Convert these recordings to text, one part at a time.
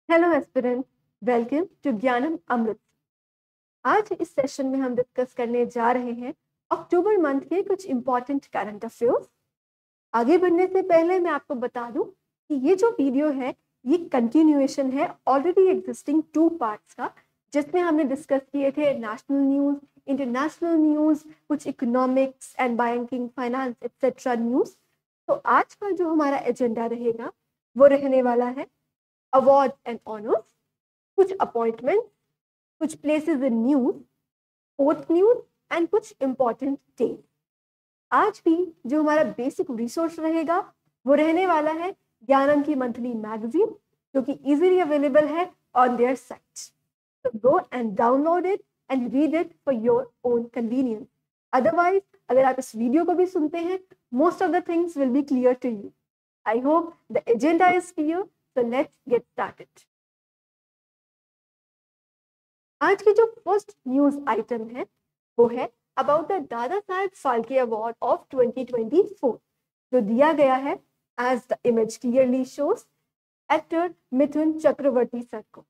Hello aspirant, welcome to ज्ञानम अमृत। आज इस सेशन में हम डिस्कस करने जा रहे हैं अक्टूबर मंथ के कुछ इंपॉर्टेंट करंट अफेयर्स। आगे बढ़ने से पहले मैं आपको बता दूं कि ये जो वीडियो है ये कंटिन्यूएशन है ऑलरेडी एग्जिस्टिंग 2 पार्ट्स का, जिसमें हमने डिस्कस किए थे नेशनल न्यूज, इंटरनेशनल न्यूज, कुछ economics and banking, finance etcetera news. तो आज का जो हमारा एजेंडा रहेगा वो रहने वाला है अवार्ड एंड ऑनर्स, कुछ अपॉइंटमेंट, कुछ places in news, sports news and कुछ इंपॉर्टेंट डेट। आज भी जो हमारा बेसिक रिसोर्स रहेगा वो रहने वाला है ज्ञानम की मंथली मैगजीन, जो कि इजीली अवेलेबल है on their site. So go and download it and read it for your own convenience. Otherwise, अगर आप इस वीडियो को भी सुनते हैं, most of the things will be clear to you. I hope the agenda is clear. So let's get started. आज की जो फर्स्ट न्यूज आइटम है वो है about the Dada Saheb Phalke award of 2024, जो दिया गया है as the image clearly shows actor Mithun Chakraborty sir को।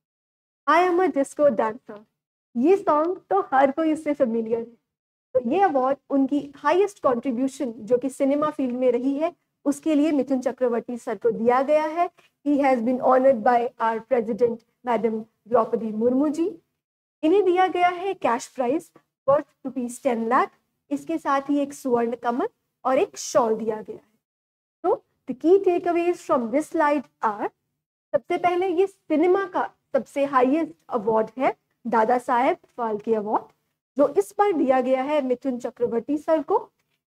I am a disco dancer, ये सॉन्ग तो हर कोई इससे फेमिलियर है। तो ये अवार्ड उनकी हाईएस्ट कंट्रीब्यूशन जो कि सिनेमा फील्ड में रही है उसके लिए मिथुन चक्रवर्ती सर को दिया गया है। He has been honoured by our president madam Droupadi Murmu ji. इन्हें दिया गया है कैश प्राइज वर्थ ₹10 लाख। इसके साथ ही एक स्वर्ण कमल और एक शॉल दिया गया है। तो the key takeaways from this slide are, सबसे पहले ये सिनेमा का सबसे हाईएस्ट अवार्ड है दादा साहेब फाल्के अवार्ड, जो इस बार दिया गया है मिथुन चक्रवर्ती सर को।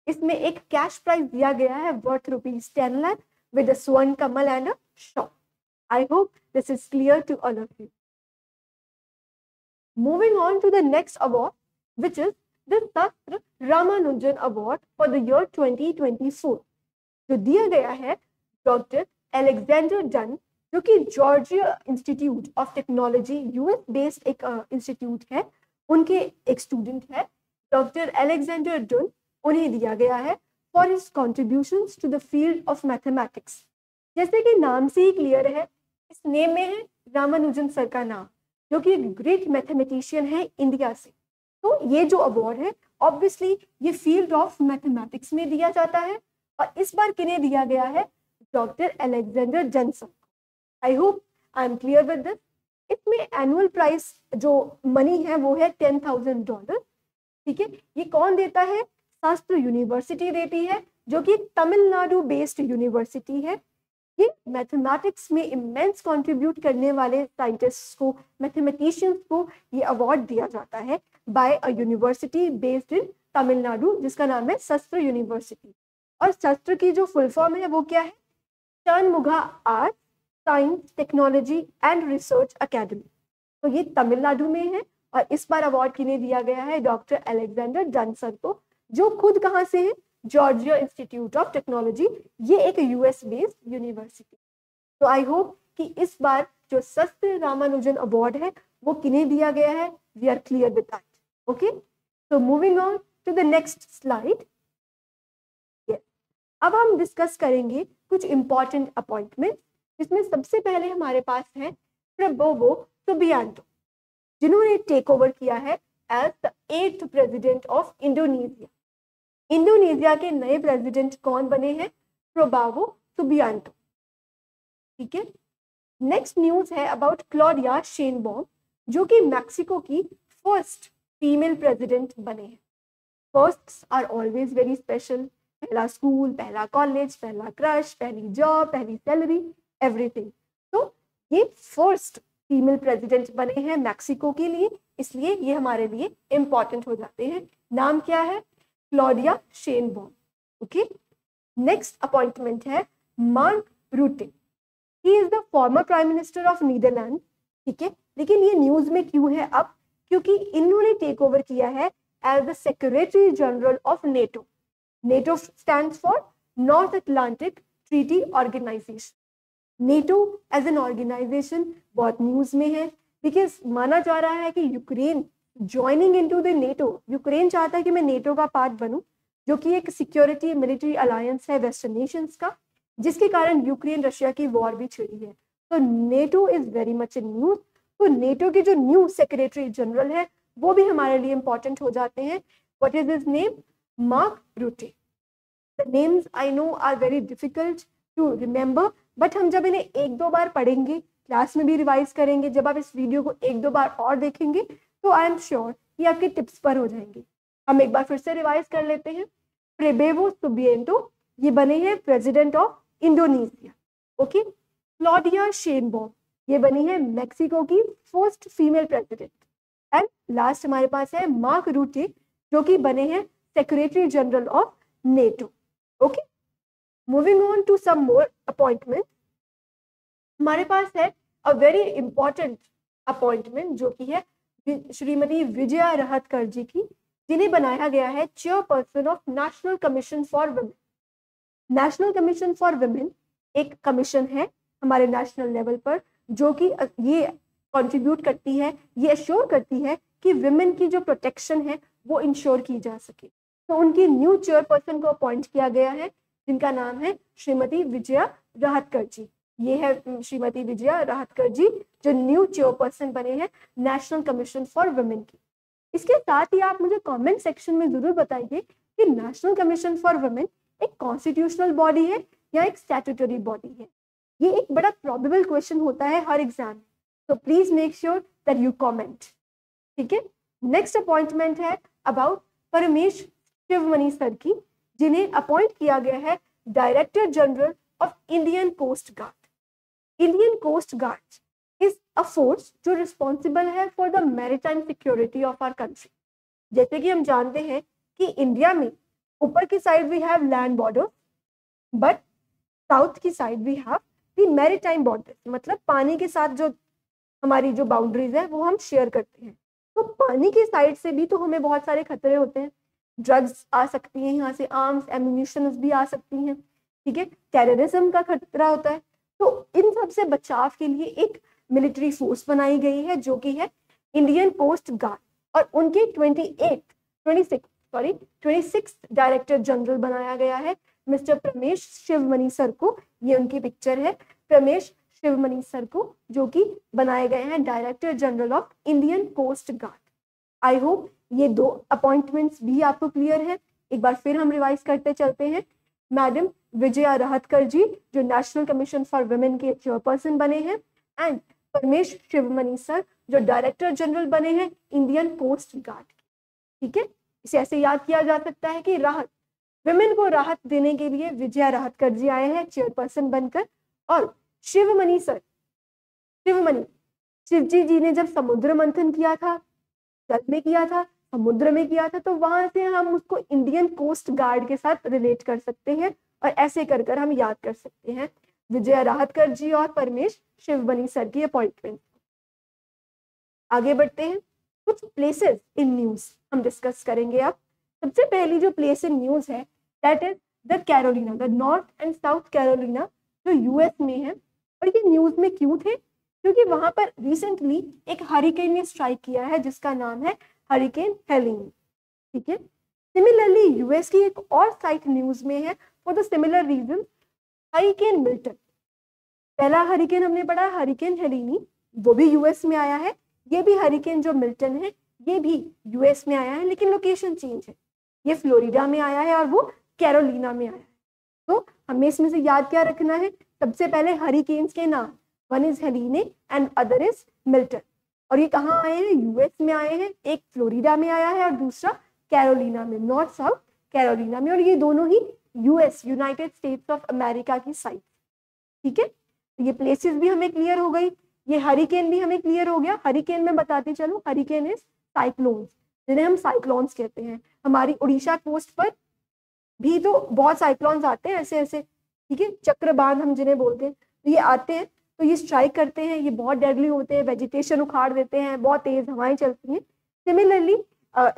इसमें एक कैश प्राइज दिया गया है worth ₹10 lakh with a Swarna Kamal and a shawl. I hope this is clear to all of you. Moving on to the next award, which is the Sastra Ramanujan Award for the year 2024, जो दिया गया है doctor Alexander done, जो कि Georgia institute of technology US based एक institute है, उनके एक स्टूडेंट है डॉक्टर एलेक्जेंडर डन। उन्हें दिया गया है for his contributions to the field of mathematics. जैसे कि नाम से ही क्लियर है, इस नेम में है रामानुजन सर का नाम, जो कि एक ग्रेट मैथमेटिशियन है इंडिया से। तो ये जो अवार्ड है ऑब्वियसली ये फील्ड ऑफ मैथमेटिक्स में दिया जाता है, और इस बार किन्हें दिया गया है? Doctor Alexander Johnson. I hope I am clear with this. इसमें एनुअल प्राइस जो मनी है वो है $10,000। ठीक है, ये कौन देता है? शास्त्र यूनिवर्सिटी देती है, जो कि तमिलनाडु बेस्ड यूनिवर्सिटी है। ये मैथमेटिक्स में इमेंस कंट्रीब्यूट करने वाले साइंटिस्ट्स को, मैथमेटिशियंस को ये अवार्ड दिया जाता है by a university based in Tamil Nadu, जिसका नाम है शास्त्र यूनिवर्सिटी। और शास्त्र की जो फुल फॉर्म है वो क्या है? Shanmuga art science technology and research academy. तो ये तमिलनाडु में है, और इस बार अवार्ड किन्हें दिया गया है? डॉक्टर एलेक्जेंडर जॉनसन को, जो खुद कहाँ से है? जॉर्जिया इंस्टीट्यूट ऑफ टेक्नोलॉजी, ये एक यूएस बेस्ड यूनिवर्सिटी। तो आई होप कि इस बार जो शास्त्र रामानुजन अवार्ड है वो किन्हें दिया गया है? We are clear with that. Okay, so moving on to the next slide. अब हम डिस्कस करेंगे कुछ इंपॉर्टेंट अपॉइंटमेंट, जिसमें सबसे पहले हमारे पास है प्रबोवो सुबियांतो, जिन्होंने टेक ओवर किया है as the 8th president of Indonesia. Indonesia के नए प्रेसिडेंट कौन बने हैं? Prabowo Subianto. ठीक है, नेक्स्ट न्यूज है अबाउट क्लॉडिया शेनबॉम, जो कि मैक्सिको की फर्स्ट फीमेल प्रेसिडेंट बने हैं। Firsts are always very special. पहला स्कूल, पहला कॉलेज, पहला क्रश, पहली जॉब, पहली सैलरी, एवरीथिंग। तो ये फर्स्ट फीमेल प्रेसिडेंट बने हैं मैक्सिको के लिए, इसलिए ये हमारे लिए इंपॉर्टेंट हो जाते हैं। नाम क्या है? Claudia Sheinbaum. Okay, next appointment है Mark Rutte. He is the former prime minister of Netherland. ठीक है, लेकिन ये न्यूज में क्यों है अब? क्योंकि इन्होंने टेक ओवर किया है as the secretary general of NATO. NATO stands for North Atlantic Treaty Organization. NATO as an organization बहुत न्यूज में है, बिकॉज माना जा रहा है कि Ukraine joining into the NATO, Ukraine चाहता है कि मैं नेटो का पार्ट बनूं, जो कि एक सिक्योरिटी मिलिट्री अलायंस है वेस्टर्न नेशंस का, जिसके कारण यूक्रेन रशिया की वॉर भी छिड़ी है। तो NATO is very much in news. तो नेटो के जो न्यू सेक्रेटरी जनरल है वो भी हमारे लिए इंपॉर्टेंट हो जाते हैं। What is his name? Mark Rutte. The names I know are very difficult to remember, but हम जब इन्हें एक दो बार पढ़ेंगे, क्लास में भी रिवाइज करेंगे, जब आप इस वीडियो को एक दो बार और देखेंगे तो आई एम श्योर ये आपके टिप्स पर हो जाएंगे। हम एक बार फिर से रिवाइज कर लेते हैं। प्रेबोवो सुबिएंटो ये बने हैं president of Indonesia. Okay. Claudia Sheinbaum ये बनी है मेक्सिको की first female president. And last हमारे पास है मार्क रूटे जो कि बने हैं secretary general of NATO. Okay. Moving on to some more appointment, हमारे पास है अ वेरी इंपॉर्टेंट अपॉइंटमेंट जो कि है श्रीमती विजया रहतकर जी की, जिन्हें बनाया गया है chairperson of national commission for women. National commission for women एक कमीशन है हमारे नेशनल लेवल पर जो कि ये कंट्रीब्यूट करती है, ये अश्योर करती है कि विमेन की जो प्रोटेक्शन है वो इंश्योर की जा सके। तो उनकी न्यू चेयरपर्सन को अपॉइंट किया गया है जिनका नाम है श्रीमती विजया रहतकर जी। ये है श्रीमती विजया रहतकर जी जो न्यू चेयरपर्सन बने हैं नेशनल कमीशन फॉर वुमेन की। इसके साथ ही आप मुझे कमेंट सेक्शन में जरूर बताइए कि नेशनल कमीशन फॉर वुमेन एक कॉन्स्टिट्यूशनल बॉडी है या एक स्टैट्यूटरी बॉडी है। ये एक बड़ा प्रोबेबल क्वेश्चन होता है हर एग्जाम में, तो please make sure that you comment. ठीक है। नेक्स्ट अपॉइंटमेंट है अबाउट परमेश शिवमणि सर की, जिन्हें अपॉइंट किया गया है director general of Indian Coast Guard. Indian Coast Guard is a force जो रिस्पॉन्सिबल है for the maritime security of our country. जैसे कि हम जानते हैं कि इंडिया में ऊपर की side we have land border, but south की side we have the maritime border, मतलब पानी के साथ जो हमारी जो बाउंड्रीज है वो हम शेयर करते हैं। तो पानी की साइड से भी तो हमें बहुत सारे खतरे होते हैं। ड्रग्स आ सकती हैं यहाँ से, आर्म्स एम्यूनिशन भी आ सकती हैं। ठीक है। टेररिज्म का खतरा होता है। तो इन सब से बचाव के लिए एक मिलिट्री फोर्स बनाई गई है जो कि है इंडियन कोस्ट गार्ड, और उनके 26 डायरेक्टर जनरल बनाया गया है मिस्टर प्रमेश शिवमणि सर को। ये उनकी पिक्चर है, प्रमेश शिवमणि सर को, जो कि बनाए गए हैं director general of Indian Coast Guard. I hope ये दो अपॉइंटमेंट्स भी आपको क्लियर है। एक बार फिर हम रिवाइज करते चलते हैं। मैडम विजया रहतकर जी जो नेशनल कमीशन फॉर वुमेन के चेयरपर्सन बने हैं, एंड परमेश शिवमणि सर जो डायरेक्टर जनरल बने हैं इंडियन कोस्ट गार्ड। ठीक है। इसे ऐसे याद किया जा सकता है कि राहत, विमेन को राहत देने के लिए विजया रहतकर जी आए हैं चेयरपर्सन बनकर, और शिवमणि सर, शिवजी जी ने जब समुद्र मंथन किया था, जल में किया था, समुद्र में किया था, तो वहां से हम उसको इंडियन कोस्ट गार्ड के साथ रिलेट कर सकते हैं और ऐसे कर कर हम याद कर सकते हैं विजया रहतकर जी और परमेश शिवमणि सर की अपॉइंटमेंट। आगे बढ़ते हैं। कुछ प्लेसेस इन न्यूज हम डिस्कस करेंगे अब। सबसे पहली जो प्लेस इन न्यूज है that is the Carolina, the north and south Carolina जो यूएस में है। और ये न्यूज में क्यों थे? क्योंकि वहां पर रिसेंटली एक हरिकेन ने स्ट्राइक किया है जिसका नाम है हरिकेन हेलिन। ठीक है। सिमिलरली यूएस की एक और साइट न्यूज में है for the similar reason, hurricane Milton. पहला हरिकेन हमने पढ़ा हरिकेन हेलिनी, वो भी यूएस में आया है। ये भी हरिकेन जो मिल्टन है ये भी यूएस में आया है, लेकिन लोकेशन चेंज है। ये फ्लोरिडा में आया है और वो कैरोलिना में आया है। तो हमें इसमें से याद क्या रखना है? सबसे पहले हरिकेन्स के नाम, one is Helene and other is Milton. और ये कहाँ आए हैं? यूएस में आए हैं। एक फ्लोरिडा में आया है और दूसरा कैरोलिना में, नॉर्थ साउथ कैरोलिना में, और ये दोनों ही US, United States of America की साइट। ठीक है। तो ये प्लेसेस भी हमें क्लियर हो गई, ये हरिकेन भी हमें क्लियर हो गया। हरिकेन में बताते चलो, हरिकेन इज साइक्लोन्स, जिन्हें हम साइक्लोन्स कहते हैं। हमारी उड़ीसा कोस्ट पर भी तो बहुत साइक्लोन्स आते हैं ऐसे ऐसे। ठीक है। चक्रबांध हम जिन्हें बोलते हैं, तो ये आते हैं, तो ये स्ट्राइक करते हैं, ये बहुत डेडली होते हैं, वेजिटेशन उखाड़ देते हैं, बहुत तेज हवाएं चलती हैं। सिमिलरली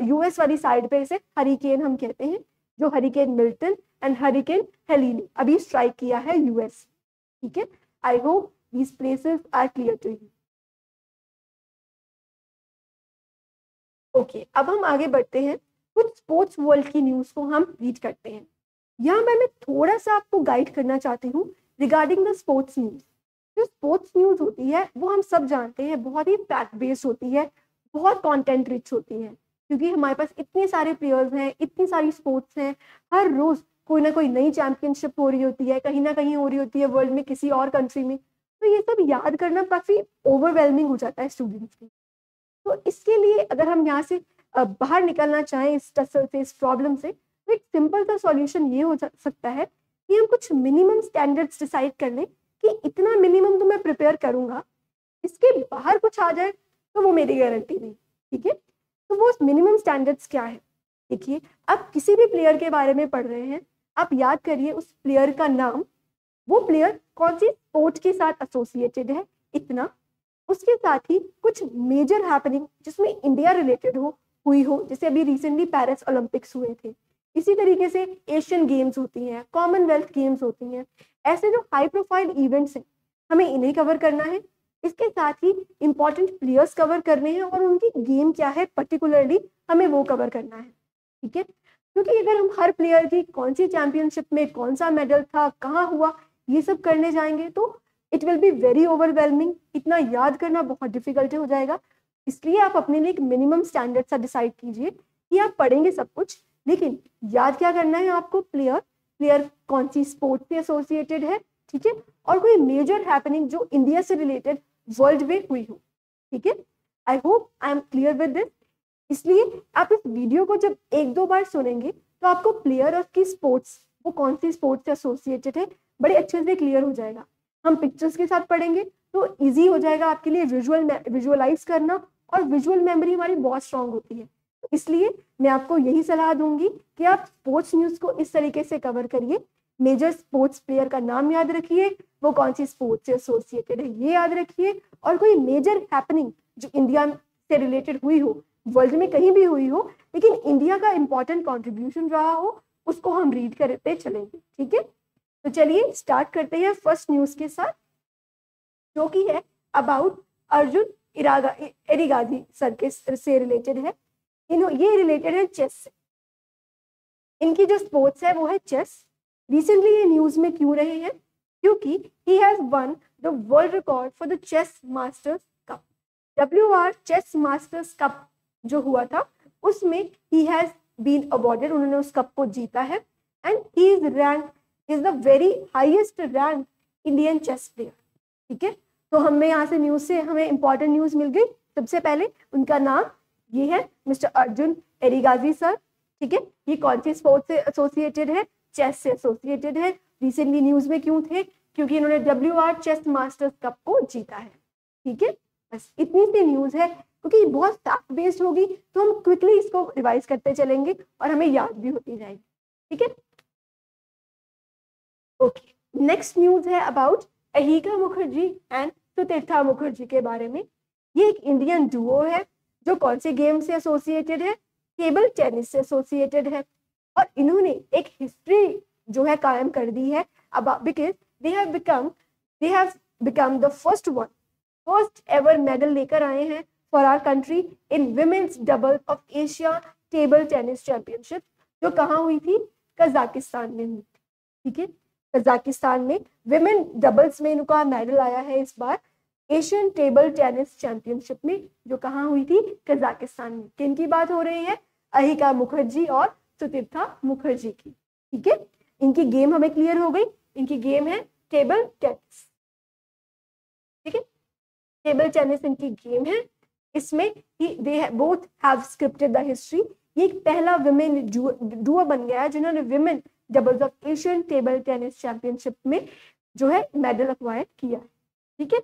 यूएस वाली साइड पे इसे हरिकेन हम कहते हैं, जो हरिकेन मिल्टन एंड हरिकेन हेलिनी अभी स्ट्राइक किया है यूएस। ठीक है। I hope these places are clear to you. Okay, अब हम आगे बढ़ते हैं। कुछ स्पोर्ट्स वर्ल्ड की न्यूज को हम रीड करते हैं। यहाँ मैं थोड़ा सा आपको गाइड करना चाहती हूँ रिगार्डिंग द स्पोर्ट्स न्यूज। जो स्पोर्ट्स न्यूज होती है वो हम सब जानते हैं बहुत ही फैक्ट बेस्ड होती है, बहुत कंटेंट रिच होती है, क्योंकि हमारे पास इतने सारे प्लेयर्स हैं, इतनी सारी स्पोर्ट्स हैं, हर रोज कोई ना कोई नई चैंपियनशिप हो रही होती है, कहीं ना कहीं हो रही होती है वर्ल्ड में, किसी और कंट्री में। तो ये सब याद करना काफी ओवरवेलमिंग हो जाता है स्टूडेंट्स के। तो इसके लिए अगर हम यहाँ से बाहर निकलना चाहें इस टसल से, इस प्रॉब्लम से, तो एक सिंपल सा सॉल्यूशन ये हो सकता है कि हम कुछ मिनिमम स्टैंडर्ड्स डिसाइड कर लें कि इतना मिनिमम तो मैं प्रिपेयर करूंगा, इसके बाहर कुछ आ जाए तो वो मेरी गारंटी नहीं। ठीक है, तो वो मिनिमम स्टैंडर्ड्स क्या है? देखिए, आप किसी भी प्लेयर के बारे में पढ़ रहे हैं, आप याद करिए उस प्लेयर का नाम, वो प्लेयर कौन सी स्पोर्ट के साथ एसोसिएटेड है, इतना। उसके साथ ही कुछ मेजर हैपनिंग जिसमें इंडिया रिलेटेड हुई हो, जैसे अभी रिसेंटली पेरिस ओलंपिक्स हुए थे, इसी तरीके से एशियन गेम्स होती हैं, कॉमनवेल्थ गेम्स होती हैं, ऐसे जो हाई प्रोफाइल इवेंट्स हैं हमें इन्हें कवर करना है। इसके साथ ही इंपॉर्टेंट प्लेयर्स कवर करने हैं और उनकी गेम क्या है पर्टिकुलरली हमें वो कवर करना है। ठीक है, क्योंकि अगर हम हर प्लेयर की कौन सी चैंपियनशिप में कौन सा मेडल था, कहाँ हुआ, ये सब करने जाएंगे तो it will be very overwhelming, इतना याद करना बहुत डिफिकल्ट हो जाएगा। इसलिए आप अपने लिए एक मिनिमम स्टैंडर्ड सा डिसाइड कीजिए कि आप पढ़ेंगे सब कुछ, लेकिन याद क्या करना है आपको, प्लेयर कौन सी स्पोर्ट से एसोसिएटेड है, ठीक है, और कोई मेजर हैपनिंग जो इंडिया से रिलेटेड वर्ल्ड में हुई हो। ठीक है, I hope I am clear with this. इसलिए आप इस वीडियो को जब एक दो बार सुनेंगे तो आपको प्लेयर और की स्पोर्ट्स, वो कौन सी स्पोर्ट्स से एसोसिएटेड है, बड़े अच्छे से क्लियर हो जाएगा। हम पिक्चर्स के साथ पढ़ेंगे तो इजी हो जाएगा आपके लिए विजुअलाइज करना, और विजुअल मेमोरी हमारी बहुत स्ट्रांग होती है। इसलिए मैं आपको यही सलाह दूंगी कि आप स्पोर्ट्स न्यूज को इस तरीके से कवर करिए। मेजर स्पोर्ट्स प्लेयर का नाम याद रखिए, वो कौन सी स्पोर्ट्स से एसोसिएटेड है ये याद रखिए, और कोई मेजर हैपनिंग जो इंडिया से रिलेटेड हुई हो, वर्ल्ड में कहीं भी हुई हो, लेकिन इंडिया का इंपॉर्टेंट कॉन्ट्रीब्यूशन रहा हो, उसको हम रीड करते चलेंगे। ठीक है, तो चलिए स्टार्ट करते हैं फर्स्ट न्यूज के साथ, जो कि है अबाउट अर्जुन एरिगाजी सर के से रिलेटेड है। ये रिलेटेड है चेस से। इनकी जो स्पोर्ट्स है वो है चेस। रिसेंटली ये न्यूज में क्यों रहे हैं? क्योंकि he has won the world record for the chess masters cup. WR chess masters cup जो हुआ था उसमें ही हैज बीन अवॉर्डेड, उन्होंने उस कप को जीता है, and he is rank is the very highest rank Indian chess player. ठीक है, तो हमें यहाँ से न्यूज से हमें इंपॉर्टेंट न्यूज मिल गई। सबसे पहले उनका नाम ये है मिस्टर अर्जुन एरिगाजी सर। ठीक है, ये कौन सी स्पोर्ट से एसोसिएटेड है? चेस से एसोसिएटेड है। रिसेंटली न्यूज में क्यों थे? क्योंकि इन्होंने WR चेस मास्टर्स कप को जीता है। ठीक है, बस इतनी सी न्यूज है, क्योंकि बहुत फैक्ट बेस्ड होगी तो हम क्विकली इसको रिवाइज करते चलेंगे और हमें याद भी होती जाएगी। ठीक है, ओके, नेक्स्ट न्यूज है अबाउट अहिका मुखर्जी एंड सुतीर्था मुखर्जी के बारे में। ये एक इंडियन डुओ है जो कौन से गेम से एसोसिएटेड है? टेबल टेनिस से एसोसिएटेड है, और इन्होंने एक हिस्ट्री जो है कायम कर दी है because they have become the first ever medal लेकर आए हैं for our country in women's double of Asia table tennis championship, जो कहाँ हुई थी? कजाकिस्तान में हुई थी। ठीक है, कजाकिस्तान में विमेन डबल्स में इनका मेडल आया है इस बार एशियन टेबल टेनिस चैंपियनशिप में, जो कहाँ हुई थी? कजाकिस्तान में। किनकी बात हो रही है? अहिका मुखर्जी और सुतीर्था मुखर्जी की। ठीक है, इनकी गेम हमें क्लियर हो गई। इनकी गेम है टेबल टेनिस। ठीक है, टेबल टेनिस इनकी गेम है। इसमें they both have scripted the history. ये एक पहला विमेन डुओ बन गया है जिन्होंने women doubles of Asian table tennis championship में जो है मेडल अक्वायर किया है। ठीक है,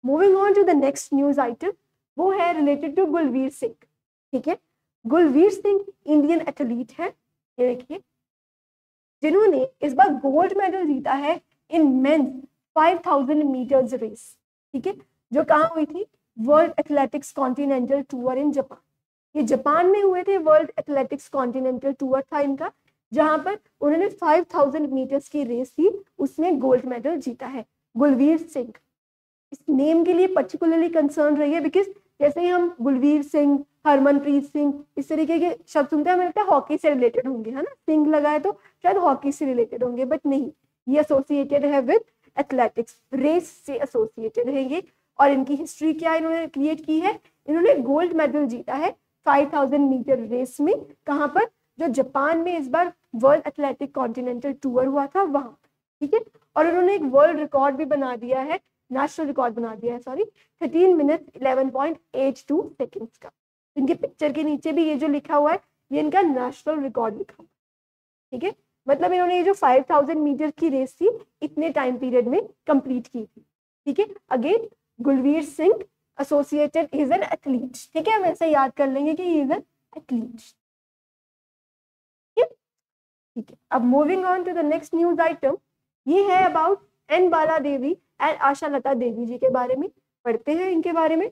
moving on to the next news item, वो है रिलेटेड टू गुलवीर सिंह। ठीक है, गुलवीर सिंह इंडियन एथलीट है, ये देखिए, जिन्होंने इस बार गोल्ड मेडल जीता है इन मेंस 5000 मीटर्स रेस। ठीक है, जो कहाँ हुई थी? World athletics continental tour in Japan. ये जापान में हुए थे, वर्ल्ड एथलेटिक्स कॉन्टिनेंटल टूर था इनका, जहां पर उन्होंने 5000 मीटर्स की रेस थी, उसमें गोल्ड मेडल जीता है गुलवीर सिंह। इस नेम के लिए पर्टिकुलरली कंसर्न रही है, बिकॉज जैसे ही हम गुलवीर सिंह, हरमनप्रीत सिंह, इस तरीके के शब्द सुनते हैं हमें लगता है हॉकी से रिलेटेड होंगे, है ना, सिंह लगा है तो शायद हॉकी से रिलेटेड होंगे, बट नहीं, ये एसोसिएटेड है विद एथलेटिक्स रेस से एसोसिएटेड रहेंगे। और इनकी हिस्ट्री क्या इन्होंने क्रिएट की है, इन्होंने गोल्ड मेडल जीता है 5000 मीटर रेस में। कहाँ पर, जो जापान में इस बार वर्ल्ड एथलेटिक कॉन्टिनेंटल टूर हुआ था वहां, ठीक है। और उन्होंने एक वर्ल्ड रिकॉर्ड भी बना दिया है, नेशनल रिकॉर्ड बना दिया है, सॉरी, 13 मिनट 11.82 सेकेंड्स का। इनके पिक्चर के नीचे भी ये जो लिखा हुआ है ये इनका नेशनल रिकॉर्ड लिखा हुआ है, ठीक है। मतलब इन्होंने ये जो 5000 मीटर की रेस थी इतने टाइम पीरियड में कंप्लीट की थी, ठीक है। Again Gulveer Singh associated is an athlete, ठीक है, हम ऐसे याद कर लेंगे कि इज एन एथलीट, ठीक है। अब moving on to the next news item, ये है about N Bala Devi and Ashalata Devi ji के बारे में। पढ़ते हैं इनके बारे में।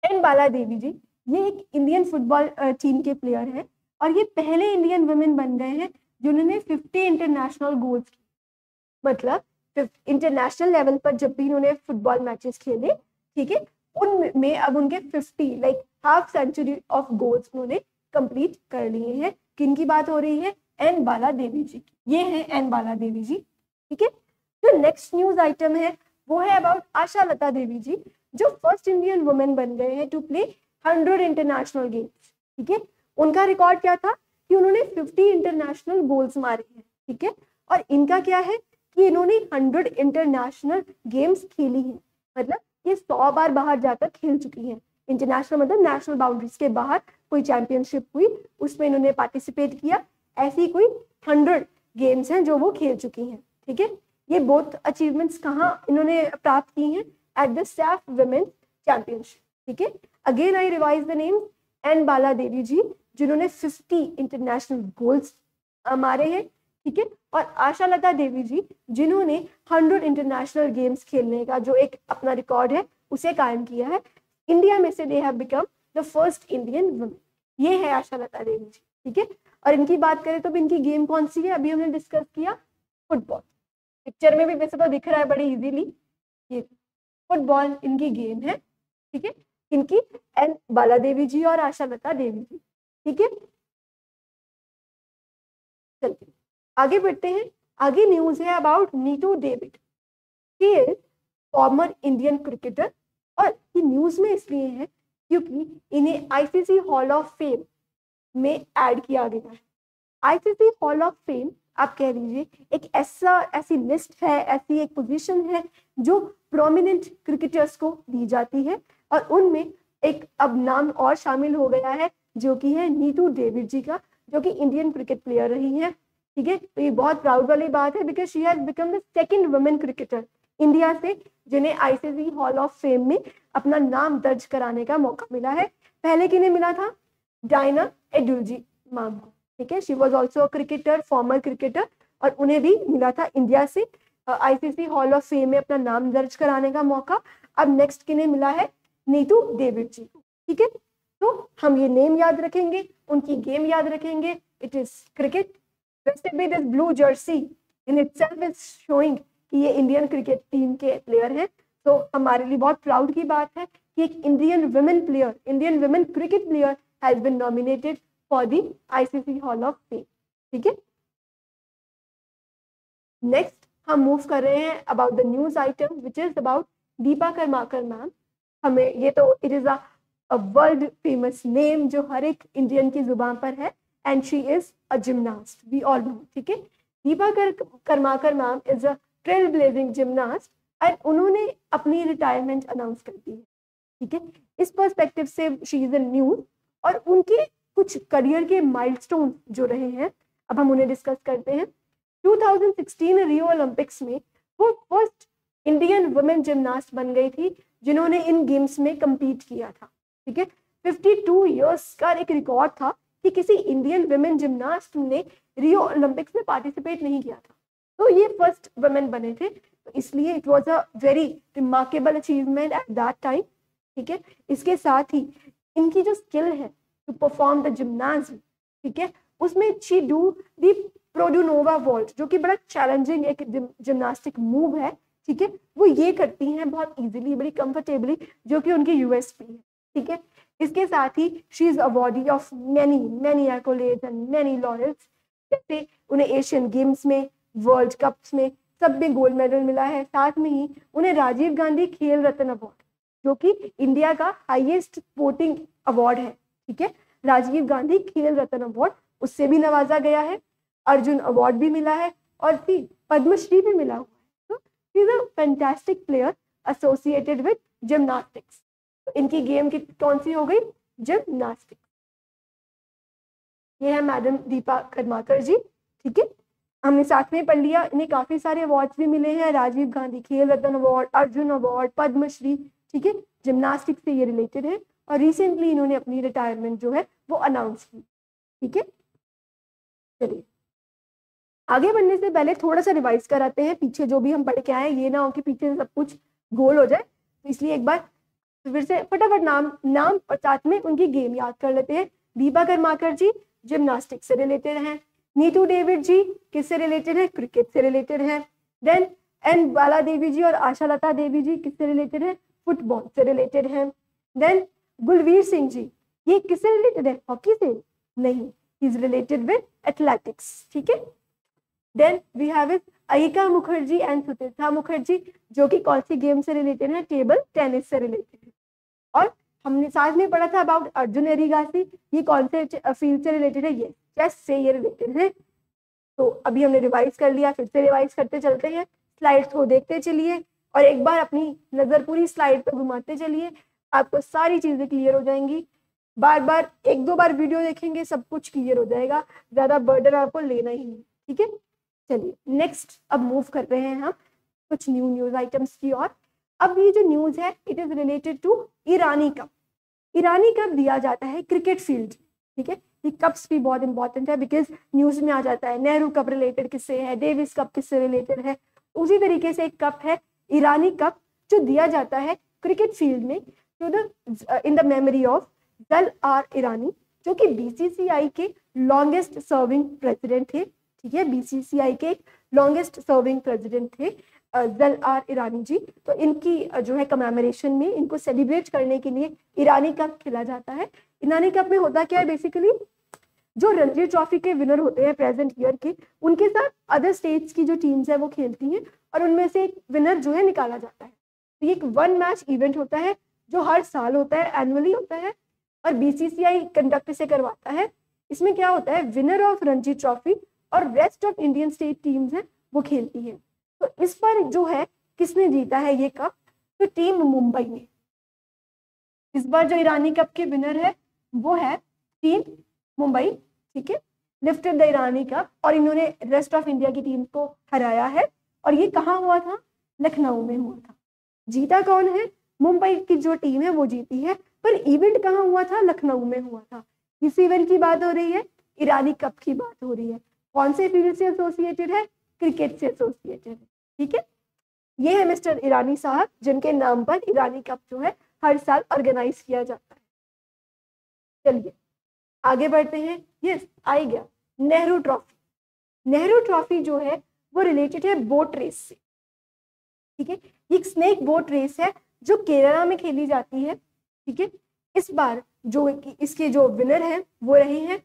एन बाला देवी जी ये एक इंडियन फुटबॉल टीम के प्लेयर हैं और ये पहले इंडियन वुमेन बन गए हैं जिन्होंने 50 इंटरनेशनल गोल्स की। मतलब इंटरनेशनल लेवल पर जब भी इन्होंने फुटबॉल मैचेस खेले, ठीक है, उनमें अब उनके 50 like half century of goals उन्होंने कंप्लीट कर लिए हैं। किनकी बात हो रही है, एन बाला देवी जी की। ये है एन बाला देवी जी, ठीक है। जो नेक्स्ट न्यूज आइटम है वो है अबाउट आशा लता देवी जी, जो फर्स्ट इंडियन वुमेन बन गए हैं टू प्ले 100 इंटरनेशनल गेम्स, ठीक है। उनका रिकॉर्ड क्या था कि उन्होंने 50 इंटरनेशनल गोल्स मारे हैं, ठीक है। और इनका क्या है कि इन्होंने 100 इंटरनेशनल गेम्स खेली हैं, मतलब ये 100 बार बाहर जाकर खेल चुकी हैं। इंटरनेशनल मतलब नेशनल बाउंड्रीज के बाहर कोई चैंपियनशिप हुई उसमें इन्होंने पार्टिसिपेट किया, ऐसी कोई 100 गेम्स हैं जो वो खेल चुकी हैं, ठीक है। ये बहुत अचीवमेंट्स कहाँ इन्होंने प्राप्त की हैं, at the SAFF women championship, ठीक है। Again I revise the name, N Bala Devi ji जिन्होंने 50 इंटरनेशनल गोल्स मारे हैं, ठीक है। और आशा लता देवी जी जिन्होंने 100 इंटरनेशनल गेम्स खेलने का जो एक अपना रिकॉर्ड है उसे कायम किया है। इंडिया में से दे have become the first Indian women. ये है आशा लता देवी जी, ठीक है। और इनकी बात करें तो इनकी गेम कौन सी है, अभी हमने डिस्कस किया फुटबॉल। पिक्चर में भी वैसे तो दिख रहा है बड़ी इजीली, ये फुटबॉल इनकी गेम है, ठीक है। इनकी एन बाला देवी जी और आशा लता देवी जी, ठीक है। चलिए आगे बढ़ते हैं। आगे न्यूज है about Neetu David. He is former Indian cricketer और ये न्यूज में इसलिए है क्योंकि इन्हें आईसीसी हॉल ऑफ फेम में ऐड किया गया है। आईसीसी हॉल ऑफ फेम आप कह लीजिए एक ऐसी लिस्ट है, ऐसी एक पोजीशन है जो प्रोमिनेंट क्रिकेटर्स को दी जाती है और उनमें एक अब नाम और शामिल हो गया है जो कि है नीतू डेविड जी का, जो कि इंडियन क्रिकेट प्लेयर रही है, ठीक है। तो ये बहुत प्राउड वाली बात है because she has become the second women cricketer India से जिन्हें आईसीसी हॉल ऑफ फेम में अपना नाम दर्ज कराने का मौका मिला है। पहले किन्हें मिला था, डायना एडुल्जी मैम को, ठीक है। She was also a cricketer, farmer cricketer, और उन्हें भी मिला था इंडिया से आईसीसी हॉल ऑफ फेम में अपना नाम दर्ज कराने का मौका। अब नेक्स्ट किन्हें मिला है, नीतू डेविड जी को, ठीक है। तो हम ये नेम याद रखेंगे, उनकी गेम याद रखेंगे, इट इज क्रिकेट। वैसे भी this blue Jersey in itself is showing कि ये इंडियन क्रिकेट टीम के प्लेयर हैं। तो हमारे लिए बहुत प्राउड की बात है कि एक Indian women player, Indian women cricket player has been nominated for the ICC hall of fame, ठीक है। नेक्स्ट हम मूव कर रहे हैं about the news item which is about Deepa Karmakar ma'am. हमें ये तो it is a world famous name जो हर एक इंडियन की जुबान पर है, and she is a gymnast, we all know, ठीक है। Deepa Karmakar ma'am is a trail blazing gymnast and उन्होंने अपनी रिटायरमेंट अनाउंस कर दी है, ठीक है। इस पर्सपेक्टिव से शी इज अ न्यूज और उनके कुछ करियर के माइलस्टोन जो रहे हैं अब हम उन्हें डिस्कस करते हैं। 2016 रियो ओलंपिक्स में वो फर्स्ट इंडियन वुमेन जिमनास्ट बन गई थी जिन्होंने इन गेम्स में compete किया था, ठीक है। 52 इयर्स का एक रिकॉर्ड था कि किसी इंडियन वुमेन जिमनास्ट ने रियो ओलंपिक्स में पार्टिसिपेट नहीं किया था, तो ये फर्स्ट वुमेन बने थे, तो इसलिए it was a very remarkable achievement at that time, ठीक है। इसके साथ ही इनकी जो स्किल है टू परफॉर्म द जिम्नाज्म, ठीक है, उसमें she do the Produnova vault जो कि बड़ा चैलेंजिंग एक जिम्नास्टिक मूव है, ठीक है। वो ये करती हैं बहुत इजीली, बड़ी कंफर्टेबली, जो कि उनकी यूएसपी है, ठीक है। इसके साथ ही she is awardee of many accolades and many laurels, जैसे उन्हें एशियन गेम्स में, वर्ल्ड कप्स में सब में गोल्ड मेडल मिला है। साथ में ही उन्हें राजीव गांधी खेल रत्न अवार्ड, जो कि इंडिया का हाईएस्ट स्पोर्टिंग अवार्ड है, ठीक है, राजीव गांधी खेल रत्न अवार्ड, उससे भी नवाजा गया है। अर्जुन अवार्ड भी मिला है और फिर पद्मश्री भी मिला हुआ है। तो he is a fantastic player associated with gymnastics. तो इनकी गेम की कौन सी हो गई? जिम्नास्टिक्स। ये है मैडम दीपा कर्माकर जी, ठीक है, हमने साथ में पढ़ लिया। इन्हें काफी सारे अवार्ड्स भी मिले हैं, राजीव गांधी खेल रत्न अवार्ड, अर्जुन अवार्ड, पद्मश्री, ठीक है, जिम्नास्टिक्स से ये रिलेटेड है। और रिसेंटली इन्होंने अपनी रिटायरमेंट जो है वो अनाउंस की, ठीक है। चलिए आगे बढ़ने से पहले थोड़ा सा रिवाइज कराते हैं पीछे जो भी हम पढ़ के आए, ये ना हो कि पीछे से सब कुछ गोल हो जाए, तो इसलिए एक बार फिर से फटाफट नाम और साथ में उनकी गेम याद कर लेते हैं। दीपा कर्माकर जी जिम्नास्टिक्स से रिलेटेड हैं। नीतू डेविड जी किससे रिलेटेड है? क्रिकेट से रिलेटेड है। देन एन बाला देवी जी और आशा लता देवी जी किससे रिलेटेड है? फुटबॉल से रिलेटेड है। देन गुलवीर सिंह जी, ये किससे रिलेटेड है? हॉकी से नहीं, he is related with athletics, ठीक है। Then we have is Ayhika Mukherjee and Sutirtha Mukherjee, जो कि कौन सी गेम से रिलेटेड है? टेबल टेनिस से रिलेटेड है। और हमने साथ में पढ़ा था अबाउट अर्जुन एरिगासी, ये कौन से फील्ड से रिलेटेड है? ये चेस से ये रिलेटेड है। तो अभी हमने रिवाइज कर लिया, फिर से रिवाइज करते चलते हैं, स्लाइड्स को देखते चलिए और एक बार अपनी नजर पूरी स्लाइड पर घुमाते चलिए, आपको सारी चीजें क्लियर हो जाएंगी। बार बार एक दो बार वीडियो देखेंगे सब कुछ क्लियर हो जाएगा, ज्यादा बर्डन आपको लेना ही नहीं, ठीक है। चलिए नेक्स्ट अब मूव कर रहे हैं हम कुछ न्यूज आइटम्स की ओर। अब ये जो न्यूज है it is related to Irani cup. Irani cup दिया जाता है क्रिकेट फील्ड, ठीक है। ये कप्स भी बहुत इंपॉर्टेंट है बिकॉज न्यूज में आ जाता है नेहरू कप रिलेटेड किससे है, डेविस कप किससे रिलेटेड है। उसी तरीके से एक कप है ईरानी कप जो दिया जाता है क्रिकेट फील्ड में to the in the memory of Zal R Irani, जो कि बीसीसीआई के लॉन्गेस्ट सर्विंग प्रेसिडेंट थे, ठीक है। बीसीसीआई के लॉन्गेस्ट सर्विंग प्रेसिडेंट थे जल आर ईरानी जी। तो इनकी जो है कमेमोरेशन में इनको सेलिब्रेट करने के लिए ईरानी कप खेला जाता है। ईरानी कप में होता क्या है? बेसिकली जो रणजी ट्रॉफी के विनर होते हैं प्रेजेंट ईयर के, उनके साथ अदर स्टेट्स की जो टीम्स है वो खेलती हैं और उनमें से एक विनर जो है निकाला जाता है। तो ये एक वन मैच इवेंट होता है जो हर साल होता है, एनुअली होता है और बीसीसीआई कंडक्ट से करवाता है। इसमें क्या होता है? विनर ऑफ रणजी ट्रॉफी और rest of Indian state teams हैं वो खेलती हैं। तो इस पर जो है किसने जीता है ये कप? तो टीम मुंबई ने। इस बार जो ईरानी कप के विनर है वो है टीम मुंबई, ठीक है। लिफ्टेड द ईरानी कप और इन्होंने रेस्ट ऑफ इंडिया की टीम को हराया है। और ये कहाँ हुआ था? लखनऊ में हुआ था। जीता कौन है? मुंबई की जो टीम है वो जीती है, पर इवेंट कहाँ हुआ था? लखनऊ में हुआ था। किस इवेंट की बात हो रही है? ईरानी कप की बात हो रही है। कौन से फील्ड से एसोसिएटेड है? क्रिकेट से एसोसिएटेड है, ठीक है। ये है मिस्टर ईरानी साहब जिनके नाम पर ईरानी कप जो है हर साल ऑर्गेनाइज किया जाता है। चलिए आगे बढ़ते हैं। यस आ गया नेहरू ट्रॉफी। नेहरू ट्रॉफी जो है वो रिलेटेड है बोट रेस से, ठीक है। एक स्नेक बोट रेस है जो केरला में खेली जाती है, ठीक है। इस बार जो इसके जो विनर हैं वो रहे हैं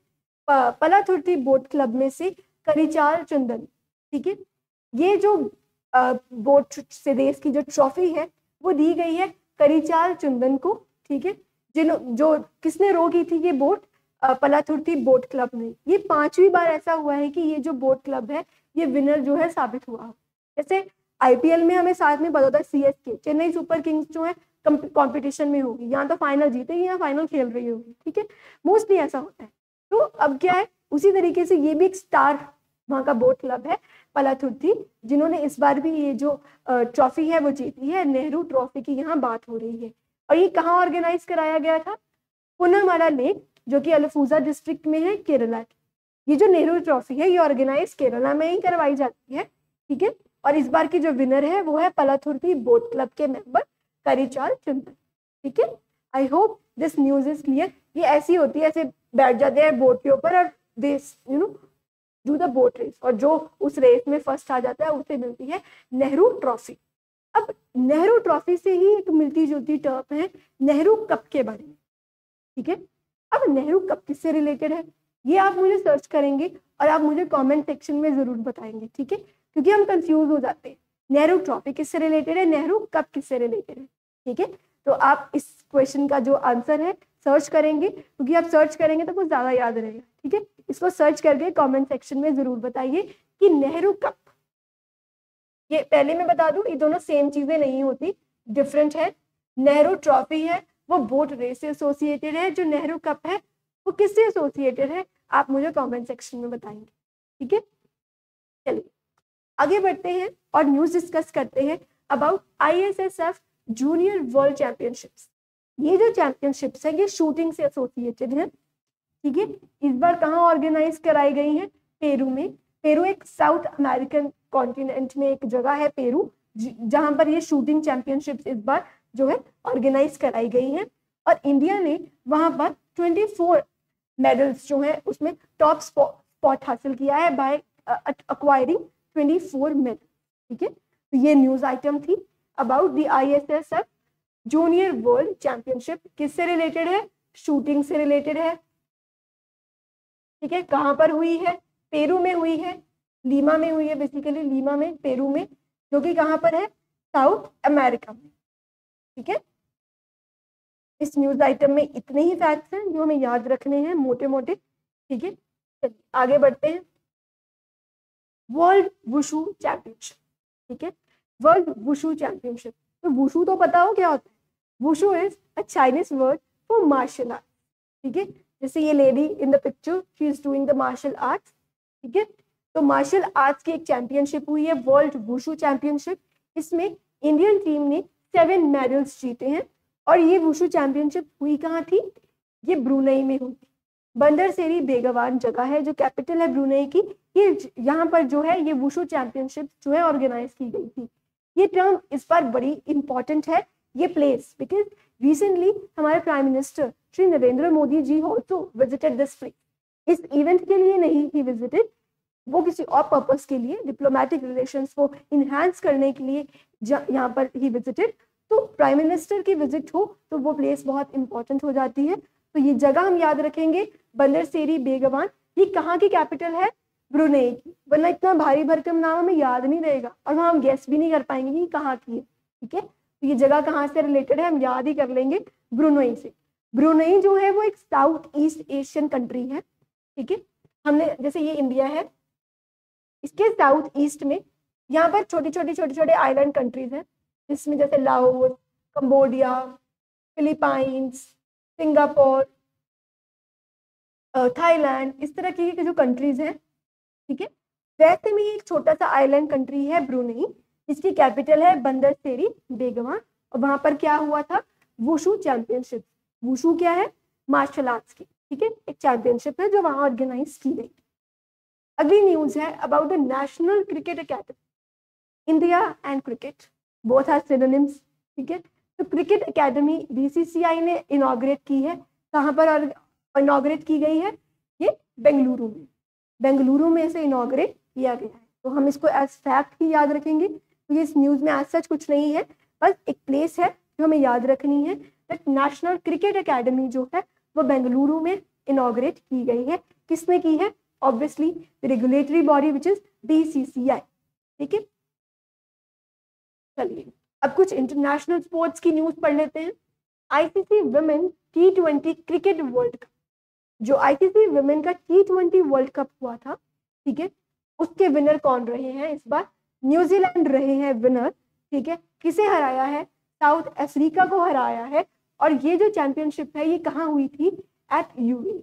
पलाथुर्ती बोट क्लब में से करिचाल चंदन, ठीक है। ये जो बोट से रेस की जो ट्रॉफी है वो दी गई है करिचाल चंदन को, ठीक है। जो किसने रो की थी ये बोट? पलाथुर्ती बोट क्लब ने। ये 5वीं बार ऐसा हुआ है कि ये जो बोट क्लब है ये विनर जो है साबित हुआ। जैसे आईपीएल में हमें साथ में पता होता है सीएसके चेन्नई सुपर किंग्स जो है कंपटीशन में होगी, यहाँ तो फाइनल जीतेगी, यहाँ फाइनल खेल रही होगी, ठीक है। मोस्टली ऐसा होता है। तो अब क्या है, उसी तरीके से ये भी एक स्टार वहाँ का बोट क्लब है पलाथुर्ती, जिन्होंने इस बार भी ये जो ट्रॉफी है वो जीती है। नेहरू ट्रॉफी की यहाँ बात हो रही है। और ये कहाँ ऑर्गेनाइज कराया गया था? पुनमाला लेक, जो कि अलफूजा डिस्ट्रिक्ट में है, केरला। ये जो नेहरू ट्रॉफी है ये ऑर्गेनाइज केरला में ही करवाई जाती है, ठीक है। और इस बार की जो विनर है वो है पलाथुर्ती बोट क्लब के मेंबर करिचाल चंदन, ठीक है। I hope this news is clear. ये ऐसी होती है, ऐसे बैठ जाते हैं बोट के ऊपर और they do the boat race, और जो उस रेस में फर्स्ट आ जाता है उसे मिलती है नेहरू ट्रॉफी। अब नेहरू ट्रॉफी से ही एक मिलती जुलती टर्म है नेहरू कप के बारे में, ठीक है। अब नेहरू कप किससे रिलेटेड है ये आप मुझे सर्च करेंगे और आप मुझे कमेंट सेक्शन में जरूर बताएंगे, ठीक है। क्योंकि हम कंफ्यूज हो जाते हैं, नेहरू ट्रॉफी किससे रिलेटेड है, नेहरू कप किससे रिलेटेड है। ठीक है, तो आप इस क्वेश्चन का जो आंसर है सर्च करेंगे, क्योंकि आप सर्च करेंगे तो कुछ ज्यादा याद रहेगा। ठीक है, इसको सर्च करके कमेंट सेक्शन में जरूर बताइए कि नेहरू कप, ये पहले मैं बता दूं ये दोनों सेम चीजें नहीं होती, डिफरेंट है। नेहरू ट्रॉफी है वो बोट रेस से एसोसिएटेड है, जो नेहरू कप है वो किससे एसोसिएटेड है, आप मुझे कमेंट सेक्शन में बताएंगे। ठीक है, चलिए आगे बढ़ते हैं और न्यूज डिस्कस करते हैं about ISSF junior world championships. ये जो चैंपियनशिप्स है ये शूटिंग से एसोसिएटेड है। ठीक है, इस बार कहाँ ऑर्गेनाइज कराई गई है, पेरू में। पेरू एक साउथ अमेरिकन कॉन्टिनेंट में एक जगह है पेरू, जहां पर ये शूटिंग चैंपियनशिप्स इस बार जो है ऑर्गेनाइज कराई गई है। और इंडिया ने वहां पर 24 मेडल्स जो है उसमें टॉप स्पॉट हासिल किया है बाय अक्वायरिंग 24 मेडल। ठीक है, तो ये न्यूज आइटम थी about the ISSF junior world championship. किससे रिलेटेड है, शूटिंग से रिलेटेड है। ठीक है, कहां पर हुई है, पेरू में हुई है, लीमा में हुई है, बेसिकली लीमा में, पेरू में, जो कि कहां पर है, साउथ अमेरिका में। ठीक है, इस न्यूज आइटम में इतने ही फैक्ट्स हैं जो हमें याद रखने हैं मोटे मोटे। ठीक है, चलिए आगे बढ़ते हैं। World wushu championship. ठीक है, वर्ल्ड वुशु चैंपियनशिप, तो वुशु तो पता हो क्या होता है, wushu is a Chinese word for martial art. ठीक है, जैसे ये lady in the picture she is doing the martial arts. ठीक है, तो मार्शल आर्ट्स की एक चैंपियनशिप हुई है वर्ल्ड वुशु चैंपियनशिप। इसमें इंडियन टीम ने 7 मेडल्स जीते हैं। और ये वुशु चैंपियनशिप हुई कहाँ थी, ये ब्रुनई में हुई थी। बंदर सेरी बेगवान जगह है जो कैपिटल है ब्रुनई की। ये यहाँ पर जो है ये वुशु चैंपियनशिप जो है ऑर्गेनाइज की गई थी। ये टर्म इस बार बड़ी इंपॉर्टेंट है, ये प्लेस, बिकॉज रिसेंटली हमारे prime minister Shri Narendra Modi ji also visited this place. इस इवेंट के लिए नहीं ही विजिटेड, वो किसी और पर्पस के लिए, डिप्लोमेटिक रिलेशंस को इनहेंस करने के लिए यहाँ पर ही विजिटेड। तो प्राइम मिनिस्टर की विजिट हो तो वो प्लेस बहुत इंपॉर्टेंट हो जाती है। तो ये जगह हम याद रखेंगे, बंदर सेरी बेगवान। ये कहाँ की कैपिटल है, ब्रुनेई की, वरना इतना भारी भरकम नाम हमें याद नहीं रहेगा और वहाँ हम गेस भी नहीं कर पाएंगे कि कहाँ की है। ठीक है, तो ये जगह कहाँ से रिलेटेड है हम याद ही कर लेंगे, ब्रुनेई से। ब्रुनेई जो है वो एक साउथ ईस्ट एशियन कंट्री है। ठीक है, हमने जैसे ये इंडिया है, इसके साउथ ईस्ट में यहाँ पर छोटे छोटे आइलैंड कंट्रीज हैं, जिसमें जैसे Laos, Cambodia, Philippines, Singapore, Thailand, इस तरह की जो कंट्रीज हैं। ठीक है, वैसे में एक छोटा सा आइलैंड कंट्री है ब्रुनेई, इसकी कैपिटल है बंदर सेरी बेगवान। और वहां पर क्या हुआ था, वुशु चैंपियनशिप। वुशु क्या है, मार्शल आर्ट्स की। ठीक है, एक चैंपियनशिप है जो वहां ऑर्गेनाइज की गई। अगली न्यूज है about the national cricket academy. India and cricket both are synonyms. ठीक है, तो क्रिकेट अकेडमी BCCI ने इनॉग्रेट की है। कहाँ पर इनॉग्रेट की गई है, ये बेंगलुरु में। बेंगलुरु में इसे इनॉग्रेट किया गया है। तो हम इसको एज फैक्ट ही याद रखेंगे, तो ये इस न्यूज में एज सच कुछ नहीं है, बस एक प्लेस है जो हमें याद रखनी है। दैट नेशनल क्रिकेट अकेडमी जो है वो बेंगलुरु में इनॉग्रेट की गई है। किसने की है, obviously the regulatory body which is BCCI। ठीक है, चलिए अब कुछ इंटरनेशनल स्पोर्ट्स की न्यूज पढ़ लेते हैं। ICC women T20 cricket world cup, जो ICC वुमेन का T20 वर्ल्ड कप हुआ था, ठीक है, उसके विनर कौन रहे हैं इस बार, न्यूजीलैंड रहे हैं विनर। ठीक है, किसे हराया है, साउथ अफ्रीका को हराया है। और ये जो चैंपियनशिप है ये कहाँ हुई थी, एट UAE।